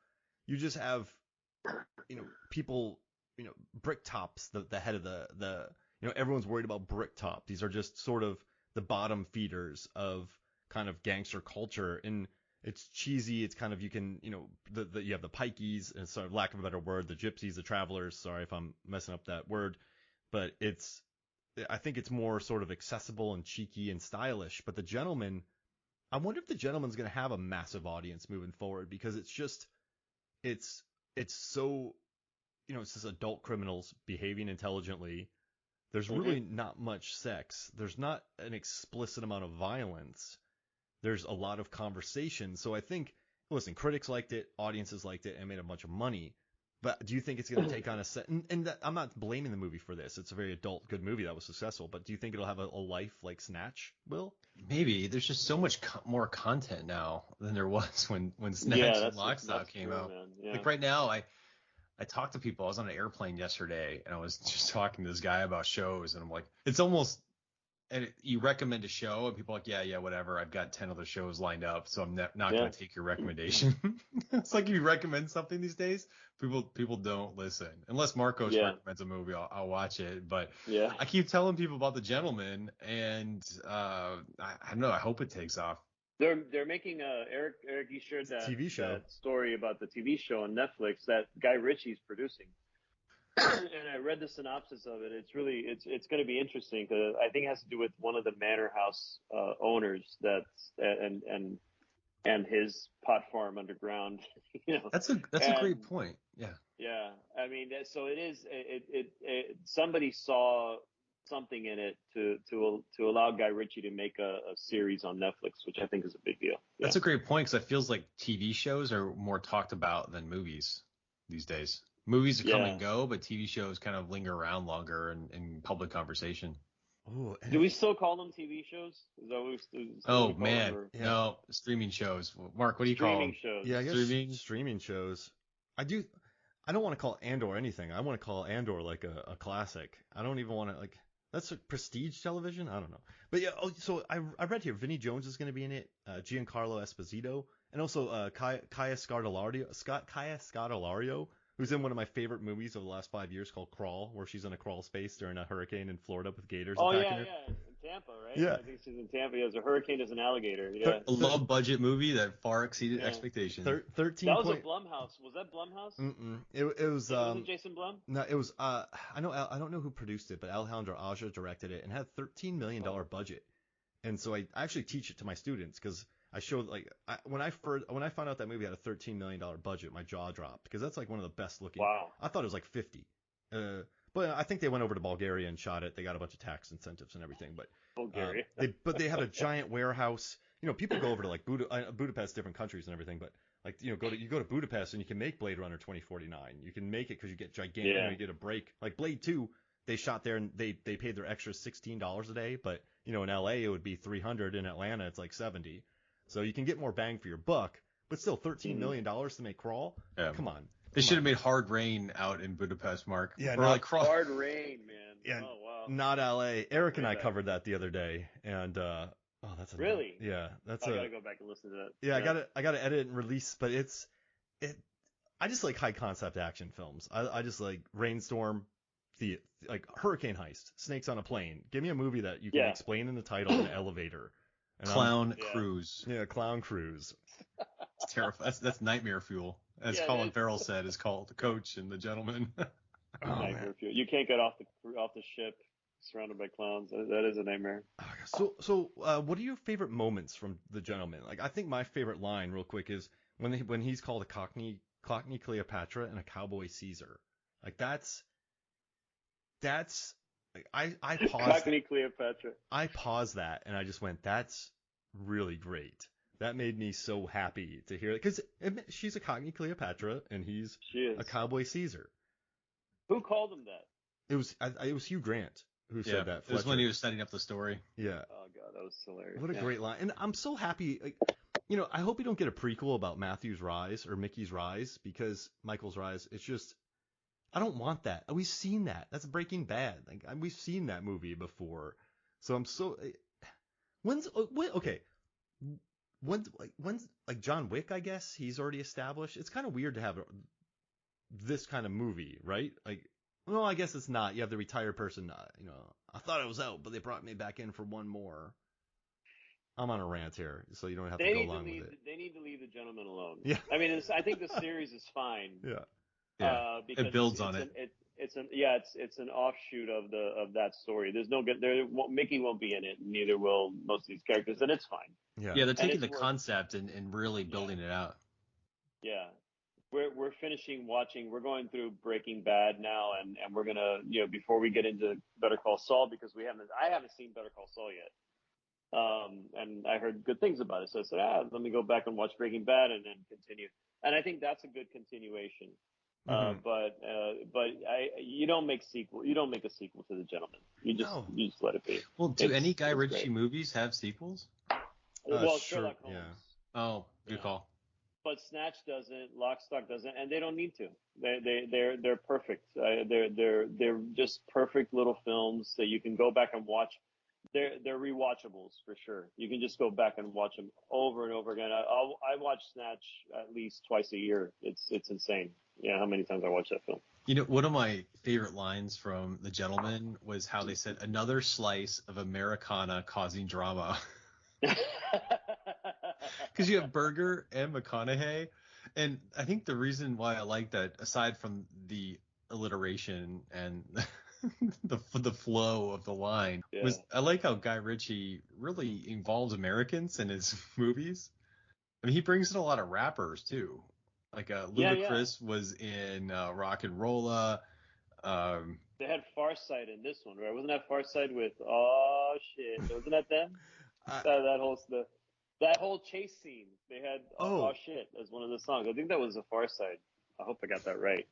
you just have people, Bricktop's the head of the everyone's worried about Bricktop. These are just sort of the bottom feeders of kind of gangster culture, and it's cheesy. It's kind of, you can, you have the pikeys, and sort of lack of a better word, the gypsies, the travelers. Sorry if I'm messing up that word, but I think it's more sort of accessible and cheeky and stylish. But The Gentleman, I wonder if The Gentleman's going to have a massive audience moving forward, because it's so, it's just adult criminals behaving intelligently. There's really not much sex. There's not an explicit amount of violence. There's a lot of conversation. So I think, listen, critics liked it, audiences liked it, and made a bunch of money. But do you think it's going to take on a set? And I'm not blaming the movie for this. It's a very adult, good movie that was successful. But do you think it'll have a life like Snatch will? Maybe. There's just so much more content now than there was when Snatch and Lock, Stock came out. Yeah. Like right now, I talked to people. I was on an airplane yesterday, and I was just talking to this guy about shows, and I'm like, it's almost, and you recommend a show, and people are like, yeah, whatever. I've got 10 other shows lined up, so I'm not going to take your recommendation. It's like if you recommend something these days, people don't listen. Unless Marcos recommends a movie, I'll watch it. But I keep telling people about The Gentleman, and I don't know. I hope it takes off. They're making Eric, you shared that TV show. That story about the TV show on Netflix that Guy Ritchie's producing. And I read the synopsis of it. It's really it's going to be interesting, because I think it has to do with one of the manor house owners and his pot farm underground. That's a great point. Yeah. Yeah, I mean, so it is. It somebody saw something in it to allow Guy Ritchie to make a series on Netflix, which I think is a big deal. Yeah. That's a great point, because it feels like TV shows are more talked about than movies these days. Movies come and go, but TV shows kind of linger around longer in public conversation. Ooh, Do we still call them TV shows? Is that what we call them, or? No, streaming shows. Mark, what do you call them? Streaming shows. Yeah, I guess streaming shows. I don't want to call Andor anything. I want to call Andor like a classic. I don't even want to, like, that's a prestige television. I don't know. But yeah, so I read here Vinny Jones is going to be in it, Giancarlo Esposito, and also Kaya Scodelario, who's in one of my favorite movies of the last 5 years called Crawl, where she's in a crawl space during a hurricane in Florida with gators attacking her. Yeah, in Tampa, right? Yeah. I think she's in Tampa. There's a hurricane, there's an alligator. Yeah. A low budget movie that far exceeded expectations. 13. That was a Blumhouse. Was that Blumhouse? It was. Was it Jason Blum? No, it was. I don't know who produced it, but Alejandro Aja directed it and had $13 million budget. And so I actually teach it to my students, because I showed, like, when I found out that movie had a $13 million budget, my jaw dropped, because that's like one of the best looking. Wow. I thought it was like 50. But I think they went over to Bulgaria and shot it. They got a bunch of tax incentives and everything. But Bulgaria. They had a giant warehouse. People go over to like Budapest, different countries and everything. But like, you go to Budapest and you can make Blade Runner 2049. You can make it because you get gigantic. You get a break. Like Blade 2, they shot there and they paid their extra $16 a day. But in LA it would be $300. In Atlanta it's like $70. So you can get more bang for your buck. But still, $13 million to make Crawl? Yeah. Come on. They should have made Hard Rain out in Budapest, Mark. Yeah, or like Crawl. Hard Rain, man. Yeah, oh wow. Not LA. Eric and I covered that the other day, and that's really. Yeah, that's I gotta go back and listen to that. Yeah, I gotta edit and release, but I just like high concept action films. I just like Rainstorm, like Hurricane Heist, Snakes on a Plane. Give me a movie that you can explain in the title in an elevator. Clown Cruise. Yeah, Clown Cruise. It's terrifying. That's nightmare fuel, as Colin Farrell said, is called The Coach and The Gentleman. Nightmare fuel. You can't get off the ship surrounded by clowns. That is a nightmare. So what are your favorite moments from The Gentleman? Like, I think my favorite line, real quick, is when he's called a Cockney Cleopatra and a Cowboy Caesar. Like that's like, I paused. Cockney Cleopatra. I paused that and I just went, that's really great. That made me so happy to hear it, because she's a Cockney Cleopatra and he's a Cowboy Caesar. Who called him that? It was Hugh Grant who said that. It was when he was setting up the story. Yeah. Oh god, that was hilarious. What a great line. And I'm so happy. Like, I hope we don't get a prequel about Matthew's rise or Mickey's rise, because Michael's rise. It's just, I don't want that. We've seen that. That's Breaking Bad. Like, we've seen that movie before. So I'm so. When's like John Wick? I guess he's already established. It's kind of weird to have this kind of movie, right? Like, well, I guess it's not. You have the retired person. I thought I was out, but they brought me back in for one more. I'm on a rant here, so you don't have to go along with it. They need to leave the gentleman alone. Yeah. I mean, I think the series is fine. Yeah. Because it builds on it. It's an offshoot of that story. Mickey won't be in it, neither will most of these characters, and it's fine. Yeah, they're taking the concept and really building it out. Yeah. We're finishing watching. We're going through Breaking Bad now, and we're gonna, before we get into Better Call Saul, because I haven't seen Better Call Saul yet. And I heard good things about it, so I said, let me go back and watch Breaking Bad and then continue. And I think that's a good continuation. Mm-hmm. But you don't make a sequel to The Gentleman. You just let it be. Well, do any Guy Ritchie movies have sequels? Well, sure, Sherlock Holmes. Yeah. Oh, good call. But Snatch doesn't, Lock, Stock doesn't, and they don't need to. They're perfect. They're just perfect little films that you can go back and watch. They're rewatchables for sure. You can just go back and watch them over and over again. I watch Snatch at least twice a year. It's insane. Yeah, how many times I watch that film. One of my favorite lines from The Gentleman was how they said, "Another slice of Americana causing drama." Because you have Berger and McConaughey, and I think the reason why I like that, aside from the alliteration and the flow of the line, was I like how Guy Ritchie really involves Americans in his movies. I mean, he brings in a lot of rappers too. Like Ludacris was in Rock and Rolla. They had Farsight in this one, right? Wasn't that Farsight with "Oh shit"? Wasn't that them? That whole chase scene. They had "Oh shit" as one of the songs. I think that was a Farsight. I hope I got that right.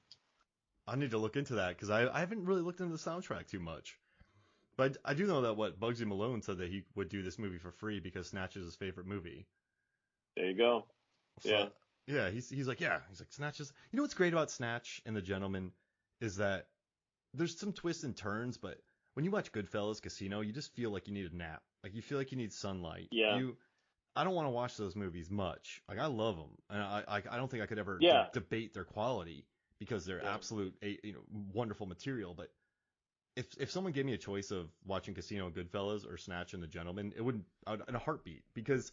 I need to look into that, because I haven't really looked into the soundtrack too much. But I do know that Bugsy Malone said that he would do this movie for free because Snatch is his favorite movie. There you go. So, yeah, he's like Snatch is. You know what's great about Snatch and The Gentleman is that there's some twists and turns, but when you watch Goodfellas, Casino, you just feel like you need a nap. Like you feel like you need sunlight. Yeah. I don't want to watch those movies much. Like I love them, and I don't think I could ever debate their quality, because they're absolute wonderful material. But if someone gave me a choice of watching Casino and Goodfellas or Snatch and The Gentleman, it wouldn't in a heartbeat, because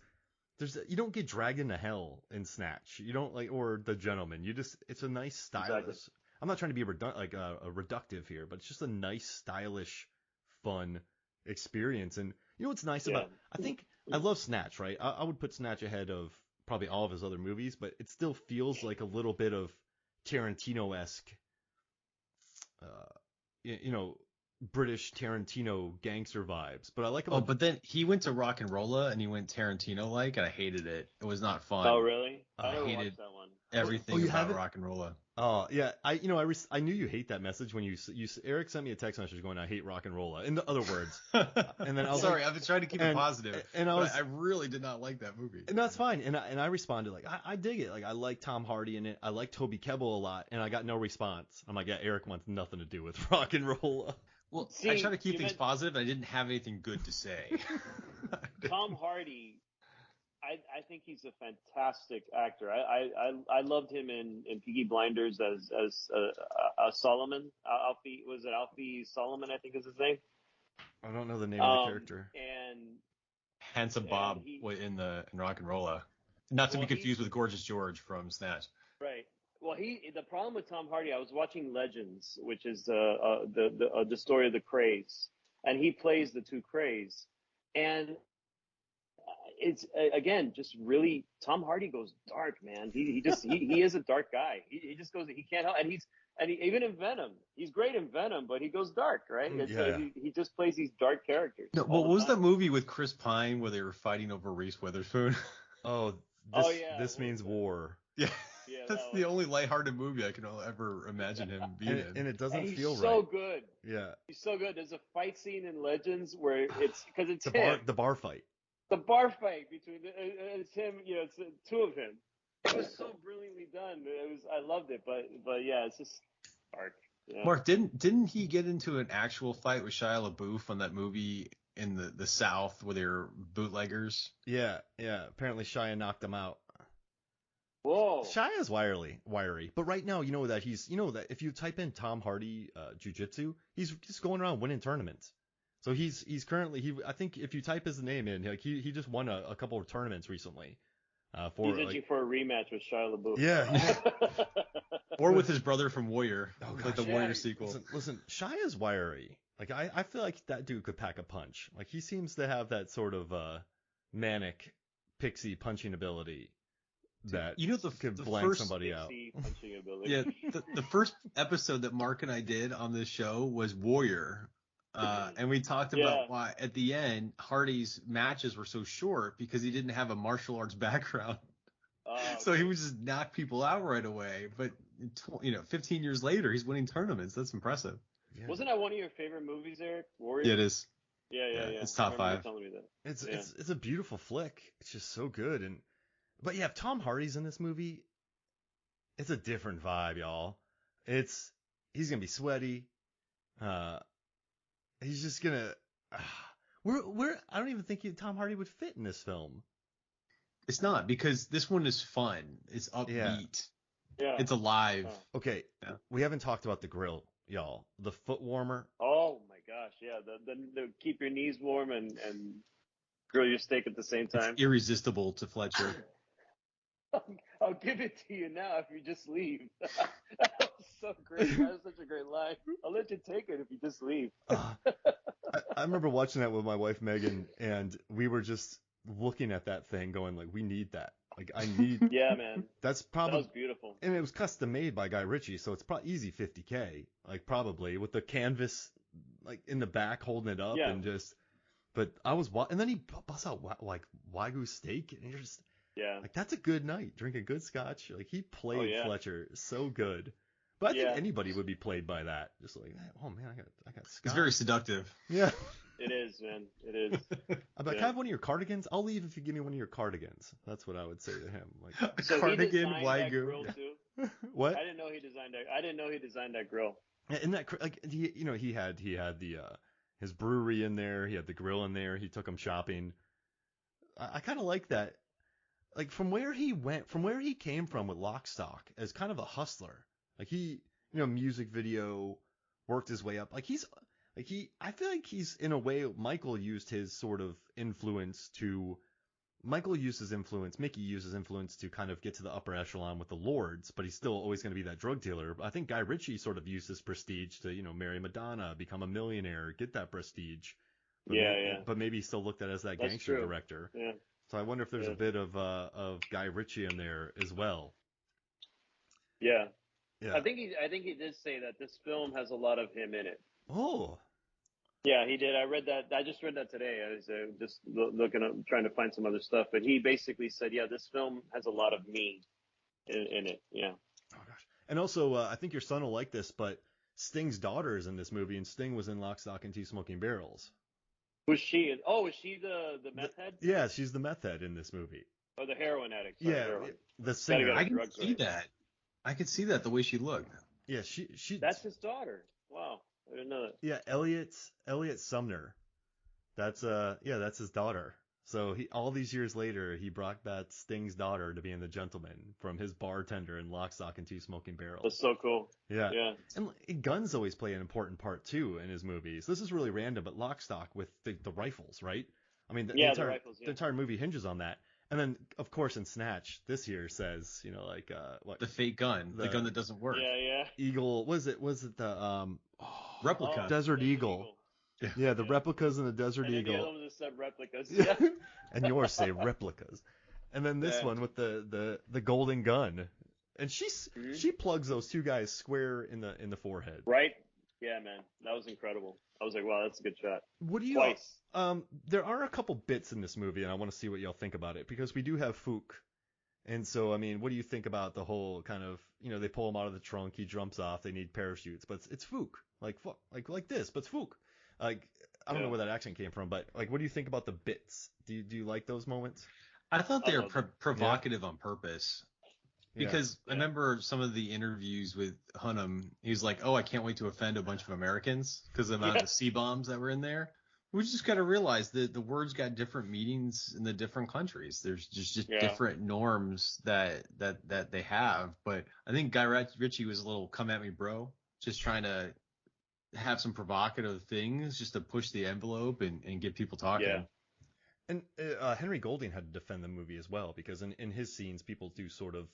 you don't get dragged into hell in Snatch. You don't or The Gentleman. It's a nice stylish. Exactly. I'm not trying to be reductive here, but it's just a nice, stylish, fun experience. And you know what's nice about? I think I love Snatch, right? I would put Snatch ahead of probably all of his other movies, but it still feels like a little bit of Tarantino-esque, British Tarantino gangster vibes. But I like about. Oh, but then he went to Rock and Rolla and he went Tarantino-like, and I hated it. It was not fun. Oh, really? I hated that one. Everything about Rock and Rolla. Oh yeah, I knew you hate that message when you Eric sent me a text message going, "I hate Rock and Rolla." In other words, and then I was sorry, I've been trying to keep it positive, and I really did not like that movie. And that's fine, and I responded like, I dig it, like I like Tom Hardy in it, I like Toby Kebbell a lot, and I got no response. I'm like, yeah, Eric wants nothing to do with Rock and Rolla. Well, I try to keep things positive, and I didn't have anything good to say. Tom Hardy. I think he's a fantastic actor. I loved him in Peaky Blinders as Solomon. Alfie Solomon, I think is his name. I don't know the name of the character. And Handsome Bob in Rock and Rolla. Not to be confused with Gorgeous George from Snatch. Right. Well, the problem with Tom Hardy, I was watching Legends, which is the story of the Krays, and he plays the two Krays, and it's again just really Tom Hardy goes dark, man. He is a dark guy. He just goes, he can't help, and even in Venom, he's great in Venom, but he goes dark, right? He just plays these dark characters. No, what was that movie with Chris Pine where they were fighting over Reese Witherspoon? This means war. Yeah. Yeah, That's that the one. only lighthearted movie I can ever imagine him being in. And it doesn't He's feel so right. good. Yeah. He's so good. There's a fight scene in Legends where it's because it's The bar fight. the bar fight between it's him. You know, it's the two of him. It was so brilliantly done. I loved it. But yeah, it's just art. Yeah. Mark, didn't he get into an actual fight with Shia LaBeouf on that movie in the South where they were bootleggers? Yeah. Apparently Shia knocked him out. Whoa. Shia's wiry, but right now, that if you type in Tom Hardy jiu-jitsu, he's just going around winning tournaments. So he's currently I think if you type his name in, like he just won a couple of tournaments recently. He's itching for a rematch with Shia LaBeouf. Yeah. Or with his brother from Warrior, like the yeah. Warrior sequel. Listen, Shia's wiry. Like I feel like that dude could pack a punch. Like he seems to have that sort of manic pixie punching ability. That could blank first somebody out. Punching ability. Yeah, the first episode that Mark and I did on this show was Warrior, and we talked about why at the end Hardy's matches were so short because he didn't have a martial arts background, so he would just knock people out right away. But 15 years later, he's winning tournaments. That's impressive. Yeah. Wasn't that one of your favorite movies, Eric? Warrior. Yeah, it is. Yeah. It's top 5. Telling me that. It's a beautiful flick. It's just so good. But yeah, if Tom Hardy's in this movie, it's a different vibe, y'all. He's gonna be sweaty. He's just gonna. I don't even think Tom Hardy would fit in this film. It's not, because this one is fun. It's upbeat. Yeah. It's alive. Oh. Okay, we haven't talked about the grill, y'all. The foot warmer. Oh my gosh, yeah. The keep your knees warm and grill your steak at the same time. It's irresistible to Fletcher. I'll give it to you now if you just leave. That was so great. That was such a great line. I'll let you take it if you just leave. I remember watching that with my wife Megan, and we were just looking at that thing, going like, "We need that. Like, I need." Yeah, man. That's probably. That was beautiful. And it was custom made by Guy Ritchie, so it's probably easy $50K, like probably with the canvas like in the back holding it up and just. But I was and then he busts out like Wagyu steak, and you're just. Yeah. Like, that's a good night. Drink a good scotch. Like, he played Fletcher so good. But I think anybody would be played by that. Just like, oh man, I got scotch. It's very seductive. Yeah. It is, man. It is. I'm like, can I have one of your cardigans? I'll leave if you give me one of your cardigans. That's what I would say to him. Like, so cardigan, Wagyu. What? I didn't know he designed that. I didn't know he designed that grill. Yeah, and that, like, he had the his brewery in there. He had the grill in there. He took him shopping. I kind of like that. Like, from where he came from with Lock Stock as kind of a hustler. Like, he, music video, worked his way up. I feel like he's, in a way, Mickey used his influence to kind of get to the upper echelon with the Lords, but he's still always going to be that drug dealer. I think Guy Ritchie sort of used his prestige to, marry Madonna, become a millionaire, get that prestige. But maybe he still looked at it as that gangster director. Yeah. So I wonder if there's a bit of Guy Ritchie in there as well. Yeah. Yeah. I think he did say that this film has a lot of him in it. Oh. Yeah, he did. I read that. I just read that today. I was just looking up, trying to find some other stuff. But he basically said, yeah, this film has a lot of me in it. Yeah. Oh gosh. And also, I think your son will like this, but Sting's daughter is in this movie, and Sting was in Lock, Stock, and Two Smoking Barrels. Was she? Oh, is she the meth head? Yeah, she's the meth head in this movie. Oh, the heroin addict. Sorry, heroin. The singer. I can see that. I could see that the way she looked. Yeah, she. That's his daughter. Wow, I didn't know that. Yeah, Elliot Sumner. That's his daughter. So all these years later, he brought back Sting's daughter to be in The Gentleman from his bartender in Lock, Stock, and Two Smoking Barrels. That's so cool. Yeah. Yeah. And guns always play an important part too in his movies. This is really random, but Lock, Stock with the rifles, right? I mean, the entire movie hinges on that. And then, of course, in Snatch, this year says, what? The fake gun, the gun that doesn't work. Yeah. Eagle. Was it the replica? Desert Eagle. Yeah, the replicas and the Desert Eagle. The other ones said replicas. Yeah. And yours say replicas. And then this one with the golden gun. And she plugs those two guys square in the forehead. Right? Yeah, man. That was incredible. I was like, wow, that's a good shot. What do you Twice. There are a couple bits in this movie, and I want to see what y'all think about it, because we do have Fook And so, I mean, what do you think about the whole kind of, they pull him out of the trunk, he jumps off, they need parachutes, but it's Fook, like this, but it's Fook. Like, I don't know where that accent came from, but like, what do you think about the bits? Do you like those moments? I thought they were provocative on purpose. Because I remember some of the interviews with Hunnam, he was like, "Oh, I can't wait to offend a bunch of Americans because of the amount of C-bombs that were in there." We just got to realize that the words got different meanings in the different countries. There's just different norms that they have. But I think Guy Ritchie was a little come at me, bro, just trying to have some provocative things just to push the envelope and get people talking. Yeah. And Henry Golding had to defend the movie as well, because in his scenes, people do sort of,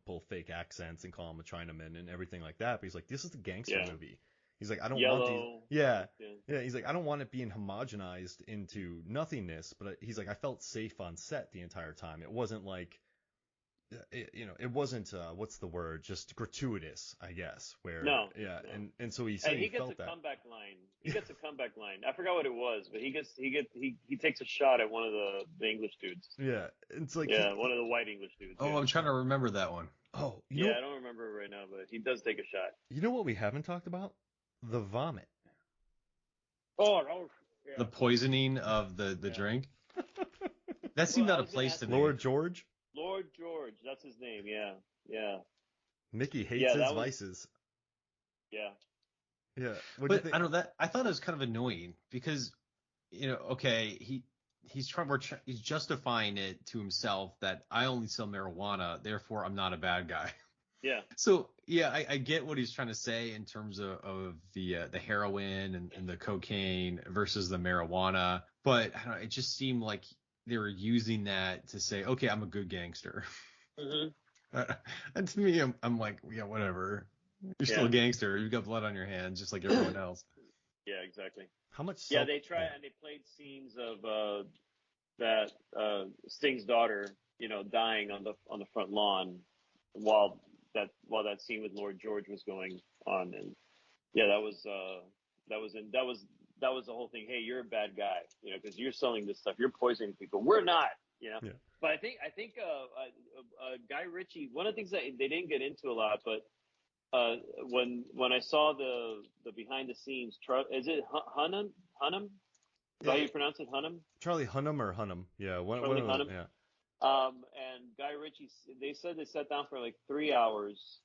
pull fake accents and call him a Chinaman and everything like that. But he's like, this is a gangster movie. He's like, I don't want these. Yeah. He's like, I don't want it being homogenized into nothingness. But he's like, I felt safe on set the entire time. It wasn't like, it wasn't, what's the word? Just gratuitous, I guess. No. And so he said he felt that. Comeback line. He gets a comeback line. I forgot what it was, but he takes a shot at one of the English dudes. Yeah. It's like one of the white English dudes. Oh, I'm trying to remember that one. Oh, I don't remember it right now, but he does take a shot. You know what we haven't talked about? The vomit. Oh, no. Yeah. The poisoning of the drink. That seemed out of place to me. Lord George, that's his name. Yeah. Mickey hates his vices. Yeah. Yeah. But I don't know I thought it was kind of annoying because, he's justifying it to himself that I only sell marijuana, therefore I'm not a bad guy. Yeah. So I get what he's trying to say in terms of the heroin and the cocaine versus the marijuana, but I don't know, it just seemed like they were using that to say, okay, I'm a good gangster. Mm-hmm. And to me, I'm like, yeah, whatever. You're still a gangster. You've got blood on your hands, just like everyone else. Yeah, exactly. How much? Yeah, they played scenes of that Sting's daughter, dying on the front lawn while that scene with Lord George was going on, and that was the whole thing. Hey, you're a bad guy, because you're selling this stuff. You're poisoning people. We're not, Yeah. But I think Guy Ritchie. One of the things that they didn't get into a lot, but when I saw the behind the scenes, is it Hunnam? Is that how you pronounce it, Hunnam? Charlie Hunnam or Hunnam? Yeah, one Charlie of Hunnam. them. Yeah. And Guy Ritchie, they said they sat down for like 3 hours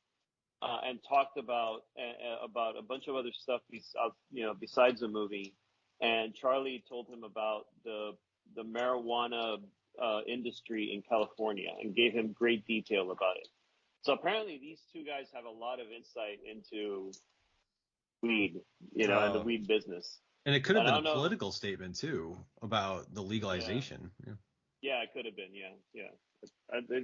and talked about a bunch of other stuff besides the movie. And Charlie told him about the marijuana industry in California and gave him great detail about it. So apparently these two guys have a lot of insight into weed, and the weed business. And it could have been a political statement too about the legalization. Yeah, it could have been. Yeah.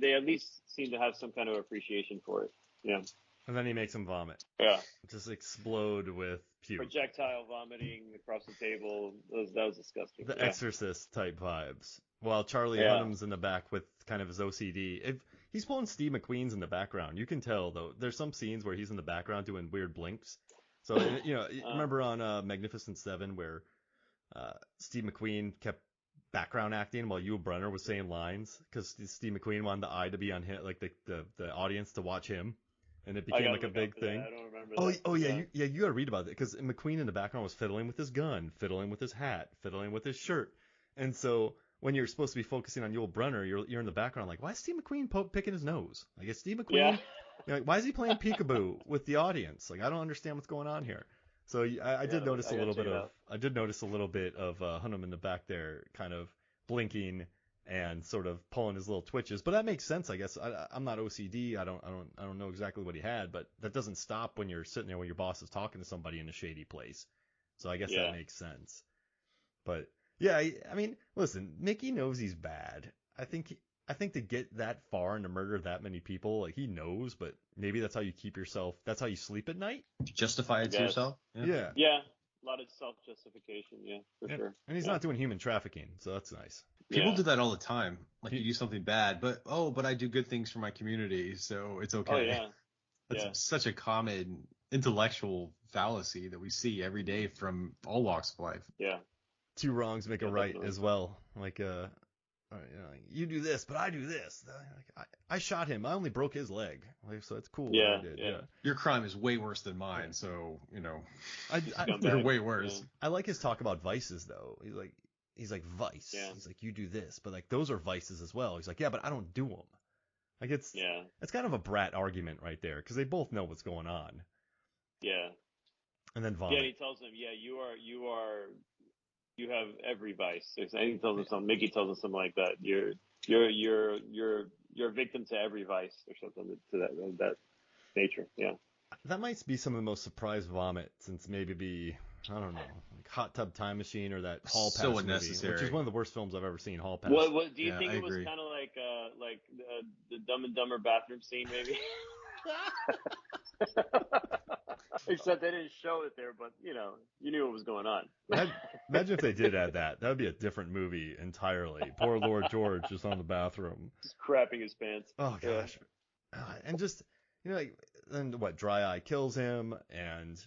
They at least seem to have some kind of appreciation for it. Yeah. And then he makes him vomit. Yeah. Just explode with puke. Projectile vomiting across the table. That was disgusting. The Exorcist type vibes. While Charlie Hunnam's in the back with kind of his OCD. If he's pulling Steve McQueen's in the background, you can tell though. There's some scenes where he's in the background doing weird blinks. So remember on Magnificent Seven where Steve McQueen kept background acting while Yul Brynner was saying lines because Steve McQueen wanted the eye to be on him, like the audience to watch him, and it became like a big thing. I don't remember. Oh yeah, you gotta read about it because McQueen in the background was fiddling with his gun, fiddling with his hat, fiddling with his shirt, and so when you're supposed to be focusing on Yul Brynner, you're in the background like, why is Steve McQueen picking his nose? Like, is Steve McQueen? Like, why is he playing peekaboo with the audience? Like, I don't understand what's going on here. So I did notice a little bit of Hunnam in the back there, kind of blinking and sort of pulling his little twitches. But that makes sense, I guess. I'm not OCD. I don't know exactly what he had, but that doesn't stop when you're sitting there when your boss is talking to somebody in a shady place. So I guess that makes sense. But yeah, I mean, listen, Mickey knows he's bad. I think to get that far and to murder that many people, like he knows, but maybe that's how you keep yourself. That's how you sleep at night. Justify it to yourself. Yeah. A lot of self-justification. Yeah, for sure. And he's not doing human trafficking, so that's nice. People do that all the time. Like you do something bad, but I do good things for my community, so it's okay. Oh yeah. That's such a common intellectual fallacy that we see every day from all walks of life. Yeah. Two wrongs make a right as well. Like like, you do this, but I do this. Like, I shot him. I only broke his leg. Like, so it's cool Yeah, what I did. yeah. Your crime is way worse than mine, so Scumbag. you're way worse. Yeah. I like his talk about vices though. He's like vice. Yeah. He's like, you do this, but like those are vices as well. He's like, yeah, but I don't do them. Like it's kind of a brat argument right there because they both know what's going on. Yeah. And then vomit. Yeah, he tells him, you have every vice. I think he tells him something. Mickey tells him something like that. You're a victim to every vice or something to that nature. Yeah. That might be some of the most surprise vomit since maybe I don't know, like Hot Tub Time Machine or that Hall Pass movie, which is one of the worst films I've ever seen. Hall Pass. What do you think it was kind of like the Dumb and Dumber bathroom scene maybe? Except they didn't show it there, but you knew what was going on. Imagine if they did add that. That would be a different movie entirely. Poor Lord George just on the bathroom. Just crapping his pants. Oh gosh. And just like then what? Dry Eye kills him, and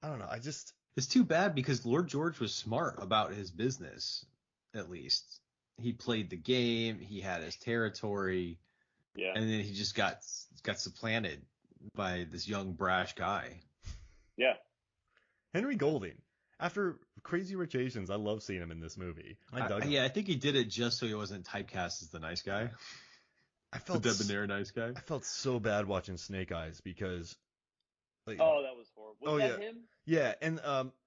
I don't know. It's too bad because Lord George was smart about his business. At least he played the game. He had his territory. Yeah. And then he just got supplanted by this young brash guy. Yeah. Henry Golding. After Crazy Rich Asians, I love seeing him in this movie. I dug him. Yeah, I think he did it just so he wasn't typecast as the nice guy. The debonair nice guy. I felt so bad watching Snake Eyes because. Like, oh, that was horrible. Was that him? Yeah, and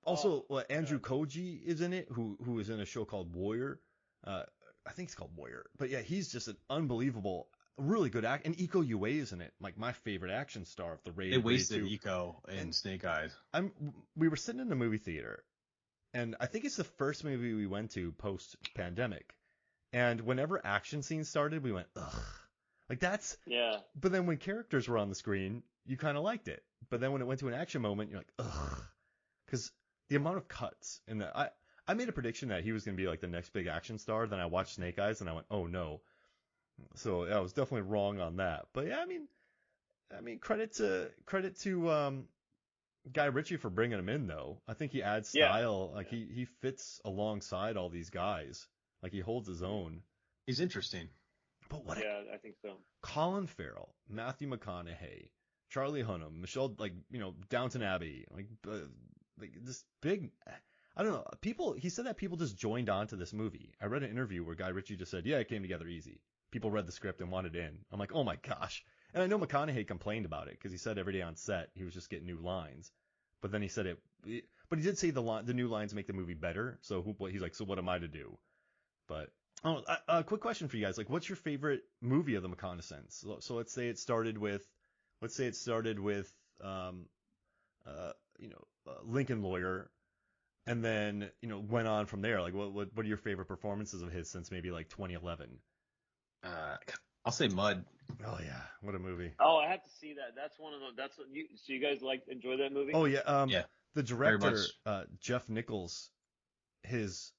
also Andrew Koji is in it, who is in a show called Warrior. I think it's called Warrior. But yeah, he's just an unbelievable, really good act. And Iko Uwais is in it, like my favorite action star of the Raid. They wasted Raid 2. Iko in Snake Eyes. We were sitting in the movie theater, and I think it's the first movie we went to post-pandemic. And whenever action scenes started, we went, ugh. Like that's. Yeah. But then when characters were on the screen, you kind of liked it. But then when it went to an action moment, you're like, ugh. Because the amount of cuts in the. I made a prediction that he was going to be like the next big action star. Then I watched Snake Eyes and I went, oh no. So I was definitely wrong on that. But yeah, I mean, credit to Guy Ritchie for bringing him in though. I think he adds style. Like he fits alongside all these guys. Like he holds his own. He's interesting. But I think so. Colin Farrell, Matthew McConaughey, Charlie Hunnam, Michelle, Downton Abbey, like this big. I don't know. He said that people just joined on to this movie. I read an interview where Guy Ritchie just said, yeah, it came together easy. People read the script and wanted in. I'm like, oh my gosh. And I know McConaughey complained about it because he said every day on set he was just getting new lines. But then he said but he did say the new lines make the movie better. So he's like, so what am I to do? But a quick question for you guys. Like, what's your favorite movie of the McConaissance? So let's say it started with Lincoln Lawyer. And then, went on from there. Like, what are your favorite performances of his since maybe like 2011? I'll say Mud. Oh yeah, what a movie. Oh, I have to see that. That's one of them. So you guys enjoy that movie? Oh yeah. Yeah. The director, Jeff Nichols, his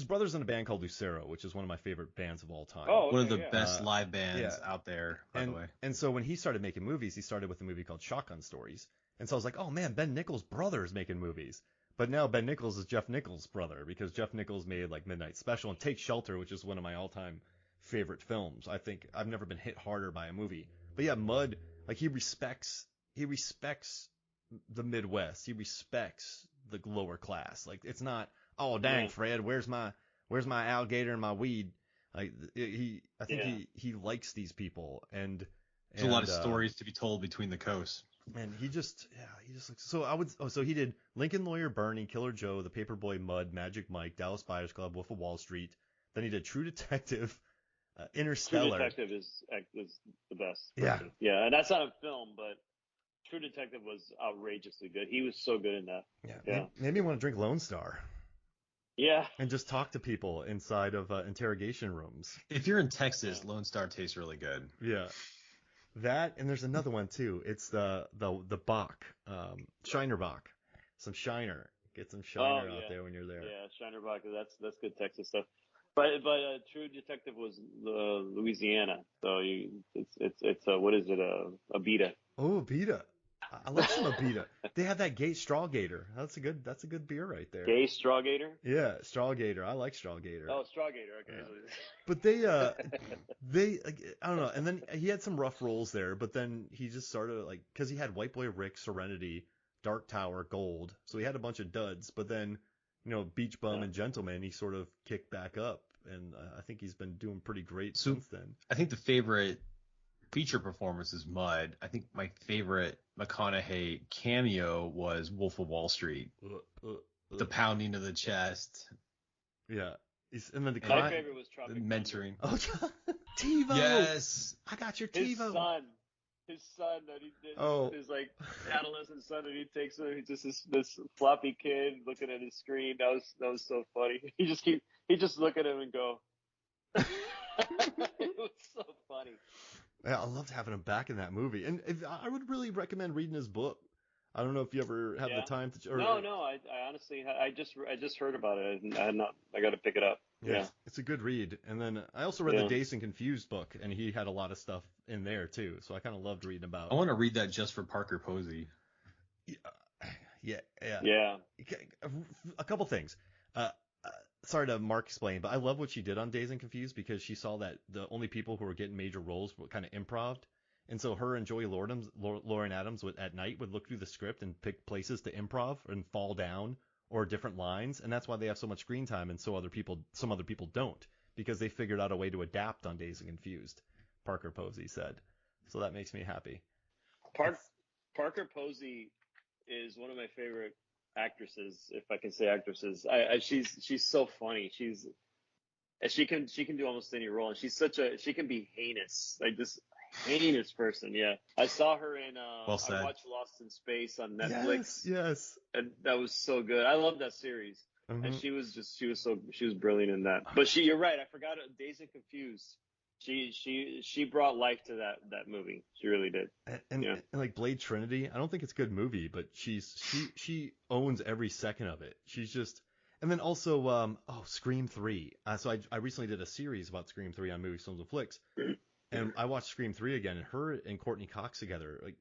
brother's in a band called Lucero, which is one of my favorite bands of all time. Oh, okay, one of the best live bands out there, by the way. And so when he started making movies, he started with a movie called Shotgun Stories. And so I was like, oh man, Ben Nichols' brother is making movies. But now Ben Nichols is Jeff Nichols' brother because Jeff Nichols made like Midnight Special and Take Shelter, which is one of my all-time favorite films. I think I've never been hit harder by a movie. But yeah, Mud, like he respects the Midwest. He respects the lower class. Like it's not, oh dang, Fred, where's my alligator and my weed? Like I think he likes these people and there's a lot of stories to be told between the coasts. And he just looks so he did Lincoln Lawyer, Bernie, Killer Joe, The Paperboy, Mud, Magic Mike, Dallas Buyers Club, Wolf of Wall Street. Then he did True Detective, Interstellar. True Detective is the best. Yeah. Yeah, and that's not a film, but True Detective was outrageously good. He was so good in that. Yeah. Made me want to drink Lone Star. Yeah. And just talk to people inside of interrogation rooms. If you're in Texas, Lone Star tastes really good. Yeah. That, and there's another one too. It's the Bach, Shiner Bach. Some Shiner. Get some Shiner out there when you're there. Yeah, Shiner Bach. That's good Texas stuff. But True Detective was Louisiana. So it's what is it? A beta. Oh, beta. I love some Abita. They have that gay Strawgator. That's a good beer right there. Gay Strawgator? Yeah, Strawgator. I like Strawgator. Oh, Strawgator. Okay. Yeah. But they I don't know. And then he had some rough roles there, but then he just started like, because he had White Boy Rick, Serenity, Dark Tower, Gold. So he had a bunch of duds, but then, Beach Bum and Gentleman, he sort of kicked back up, and I think he's been doing pretty great since then. I think the favorite feature performance is Mud. I think my favorite McConaughey cameo was Wolf of Wall Street. The pounding of the chest. Yeah. And then my favorite was Tropic mentoring. Oh, TiVo. Yes. I got your TiVo. His son that he did, his like adolescent son that he takes him. He's just this floppy kid looking at his screen. That was so funny. He just look at him and go. It was so funny. Yeah, I loved having him back in that movie, and I would really recommend reading his book. I don't know if you ever have the time to. No. I honestly, I just heard about it. I got to pick it up. Yeah, it's a good read. And then I also read the Dazed and Confused book, and he had a lot of stuff in there too. So I kind of loved reading about. I want to read that just for Parker Posey. Yeah. A couple things. Sorry to Mark explain, but I love what she did on Dazed and Confused, because she saw that the only people who were getting major roles were kind of improv'd. And so her and Joey Lauren Adams at night would look through the script and pick places to improv and fall down or different lines. And that's why they have so much screen time, and some other people don't, because they figured out a way to adapt on Dazed and Confused, Parker Posey said. So that makes me happy. Parker Posey is one of my favorite actresses, if I can say actresses. She's so funny. She can do almost any role, and she can be heinous, like this heinous person. Yeah, I saw her in I watched Lost in Space on Netflix. Yes. And that was so good. I love that series. Mm-hmm. And she was brilliant in that. But you're right, I forgot Dazed and Confused. She brought life to that movie. She really did. And like Blade Trinity, I don't think it's a good movie, but she owns every second of it. She's just. And then also Scream 3. So I recently did a series about Scream 3 on Movies, Films, and Flicks, and I watched Scream 3 again, and her and Courtney Cox together, like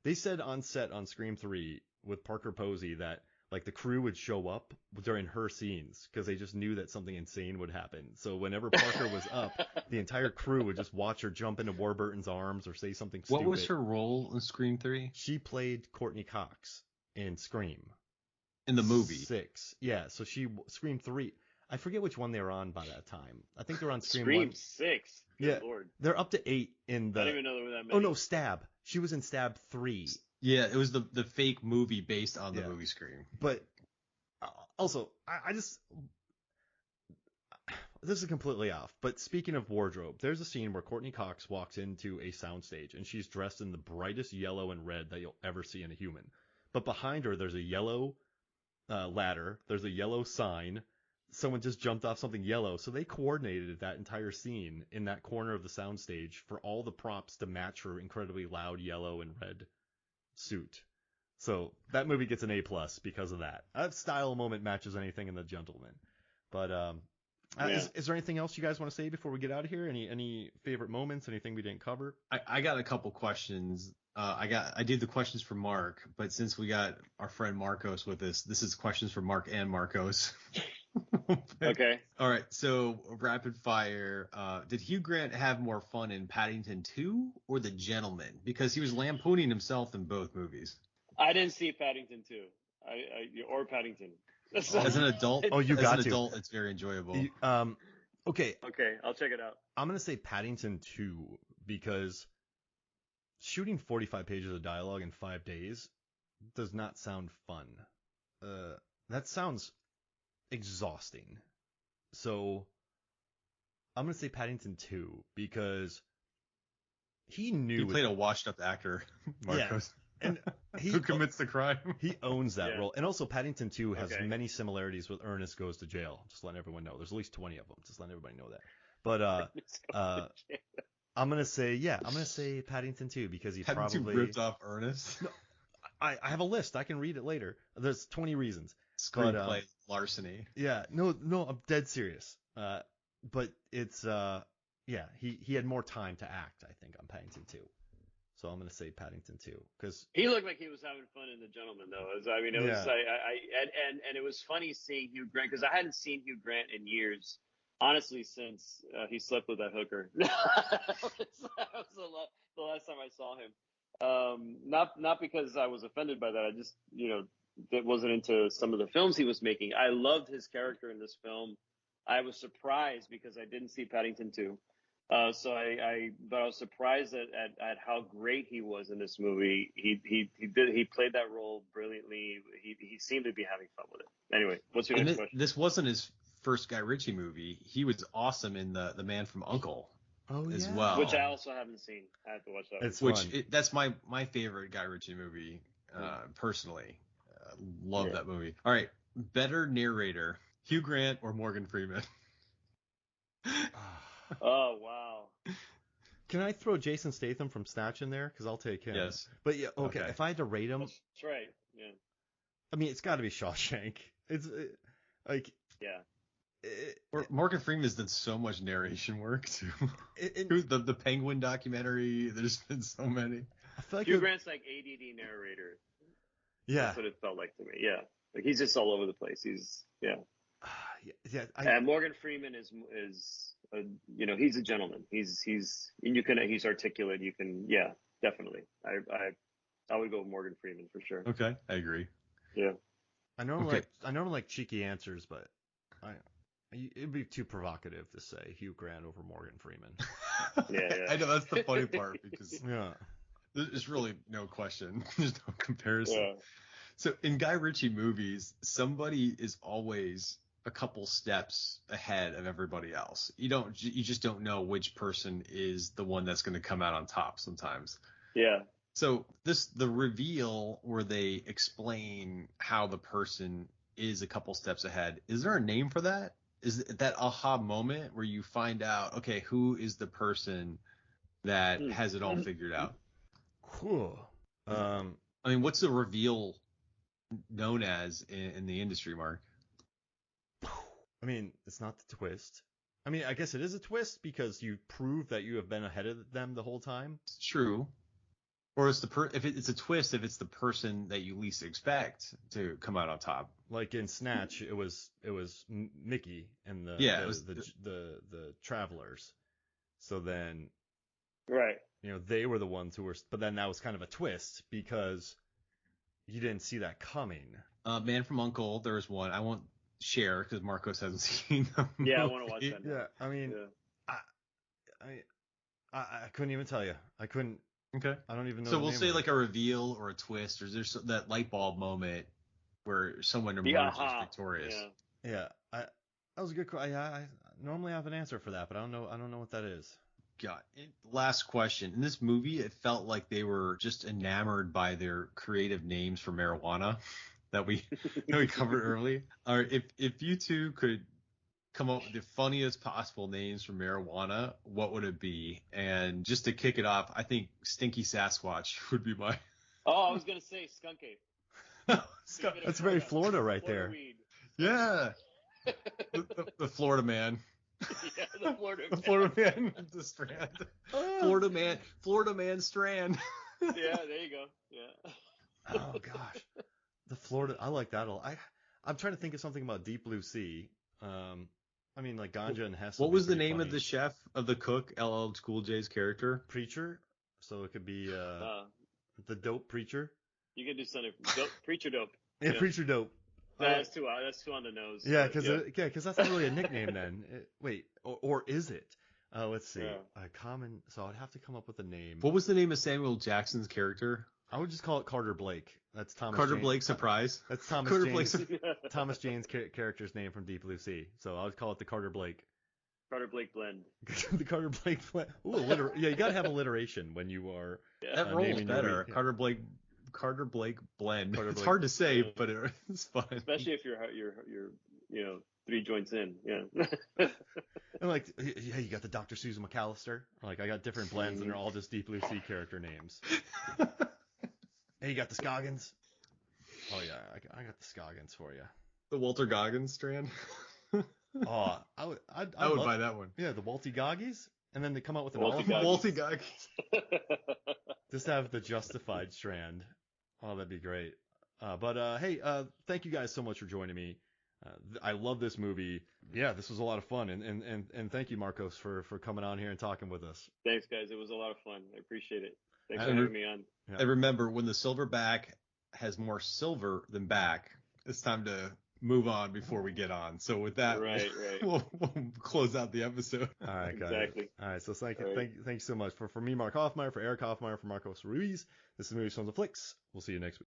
they said on set on Scream 3 with Parker Posey that like the crew would show up during her scenes because they just knew that something insane would happen. So whenever Parker was up, the entire crew would just watch her jump into Warburton's arms or say something stupid. What was her role in Scream 3? She played Courtney Cox in Scream. In the movie? 6. Yeah, so Scream 3. I forget which one they were on by that time. I think they're on Scream 1. 6. Good Lord. They're up to 8 in the. I don't even know there were that many. Oh no, Stab. She was in Stab 3. Yeah, it was the fake movie based on the movie Scream. But also, I just. This is completely off, but speaking of wardrobe, there's a scene where Courtney Cox walks into a soundstage and she's dressed in the brightest yellow and red that you'll ever see in a human. But behind her, there's a yellow ladder, there's a yellow sign. Someone just jumped off something yellow, so they coordinated that entire scene in that corner of the soundstage for all the props to match her incredibly loud yellow and red suit. So that movie gets an A+ because of that. That style moment matches anything in The Gentleman. But is there anything else you guys want to say before we get out of here? Any favorite moments? Anything we didn't cover? I got a couple questions. I did the questions for Mark, but since we got our friend Marcos with us, this is questions for Mark and Marcos. Okay. All right. So rapid fire. Did Hugh Grant have more fun in Paddington 2 or The Gentleman? Because he was lampooning himself in both movies. I didn't see Paddington 2. Or Paddington. As an adult, it's very enjoyable. Okay. Okay, I'll check it out. I'm gonna say Paddington 2 because shooting 45 pages of dialogue in 5 days does not sound fun. That sounds exhausting. So I'm gonna say Paddington 2 because he knew he played a washed-up actor, Marcos. Yeah. And who commits the crime? He owns that role. And also Paddington 2 has many similarities with Ernest Goes to Jail. Just letting everyone know. There's at least 20 of them. Just letting everybody know that. But I'm going to say Paddington 2 because he Paddington probably ripped off Ernest. No, I have a list. I can read it later. There's 20 reasons. Screenplay larceny. Yeah. No, I'm dead serious. But it's he had more time to act, I think, on Paddington 2. So I'm gonna say Paddington 2 because He looked like he was having fun in The Gentleman, though. It was and it was funny seeing Hugh Grant because I hadn't seen Hugh Grant in years, honestly, since he slept with that hooker. That was the last time I saw him. Not because I was offended by that. I just that wasn't into some of the films he was making. I loved his character in this film. I was surprised because I didn't see Paddington 2. But I was surprised at how great he was in this movie. He played that role brilliantly. He seemed to be having fun with it. Anyway, what's your next question? This wasn't his first Guy Ritchie movie. He was awesome in the Man from U.N.C.L.E. as well, which I also haven't seen. I have to watch that. That's my favorite Guy Ritchie movie, personally. Love that movie. All right, better narrator, Hugh Grant or Morgan Freeman? Oh, wow. Can I throw Jason Statham from Snatch in there? Because I'll take him. Yes. But yeah, okay. If I had to rate him, that's right. Yeah. I mean, it's got to be Shawshank. Morgan Freeman's done so much narration work too. The Penguin documentary. There's been so many. I feel like Hugh Grant's like ADD narrator. Yeah. That's what it felt like to me. Yeah. Like he's just all over the place. And Morgan Freeman is he's a gentleman. He's articulate. You can, definitely. I would go with Morgan Freeman for sure. Okay, I agree. Yeah. I normally like cheeky answers, but it'd be too provocative to say Hugh Grant over Morgan Freeman. Yeah. I know that's the funny part because there's really no question. There's no comparison. Yeah. So in Guy Ritchie movies, somebody is always a couple steps ahead of everybody else. You just don't know which person is the one that's going to come out on top sometimes. Yeah. So the reveal where they explain how the person is a couple steps ahead. Is there a name for that? Is that aha moment where you find out, okay, who is the person that has it all figured out? Cool. I mean, what's the reveal known as in the industry, Mark? I mean, it's not the twist. I mean, I guess it is a twist because you prove that you have been ahead of them the whole time. It's true. Or it's if it's a twist, if it's the person that you least expect to come out on top. Like in Snatch, it was Mickey and the travelers. So then, right. They were the ones who were. But then that was kind of a twist because you didn't see that coming. Man from U.N.C.L.E. There's one. I won't share because Marcos hasn't seen them. Yeah, I want to watch that now. Yeah, I mean, I couldn't even tell you. I couldn't. Okay. I don't even know. So we'll say like a reveal or a twist, or there's that light bulb moment where someone emerges victorious. Yeah. That was a good question. I normally have an answer for that, but I don't know what that is. Got it. Last question. In this movie, it felt like they were just enamored by their creative names for marijuana that we covered early. All right, if you two could come up with the funniest possible names for marijuana, what would it be? And just to kick it off, I think Stinky Sasquatch would be my. Oh, I was gonna say Skunk Ape. That's very Florida right there. Weed. Yeah. the Florida man. Yeah, the Florida man. The Florida man. The Strand. Florida man Strand. Yeah, there you go. Yeah. Oh gosh, the Florida. I like that a lot. I'm trying to think of something about Deep Blue Sea. I mean, like Ganja and Hess. What was the name of the chef, of the cook, LL Cool J's character? Preacher. So it could be the dope preacher. You could do something. Preacher dope. Yeah, Preacher dope. That's too on the nose. Yeah, because that's not really a nickname then. Wait, or is it? Let's see. Common. So I'd have to come up with a name. What was the name of Samuel Jackson's character? I would just call it Carter Blake. That's Thomas. Carter Blake Surprise. That's Thomas Carter Jane's. Blake. Thomas Jane's character's name from Deep Blue Sea. So I would call it the Carter Blake. Carter Blake blend. The Carter Blake blend. Ooh, you gotta have alliteration when you are. That rolls better. Carter Blake blend. It's hard to say, but it's fun. Especially if you're 3 joints in. Yeah. And like, yeah, you got the Dr. Susan McAllister. Like, I got different blends, and they're all just Deep Blue Sea character names. Hey, you got the Scoggins? Oh yeah, I got the Scoggins for you. The Walter Goggins Strand. Oh, I would buy that one. Yeah, the Walty Goggies. and then they come out with an Multi-gag. Just have the justified strand. Oh, that'd be great. Hey, thank you guys so much for joining me. I love this movie. Yeah, this was a lot of fun, and thank you, Marcos, for coming on here and talking with us. Thanks, guys. It was a lot of fun. I appreciate it. Thanks for having me on. Yeah. And remember, when the silverback has more silver than back, it's time to move on before we get on. So with that, right. We'll close out the episode. All right, guys. Exactly. All right, so thank you so much. For me, Mark Hoffmeyer, for Eric Hoffmeyer, for Marcos Ruiz, this is Movies, Films, and Flicks. We'll see you next week.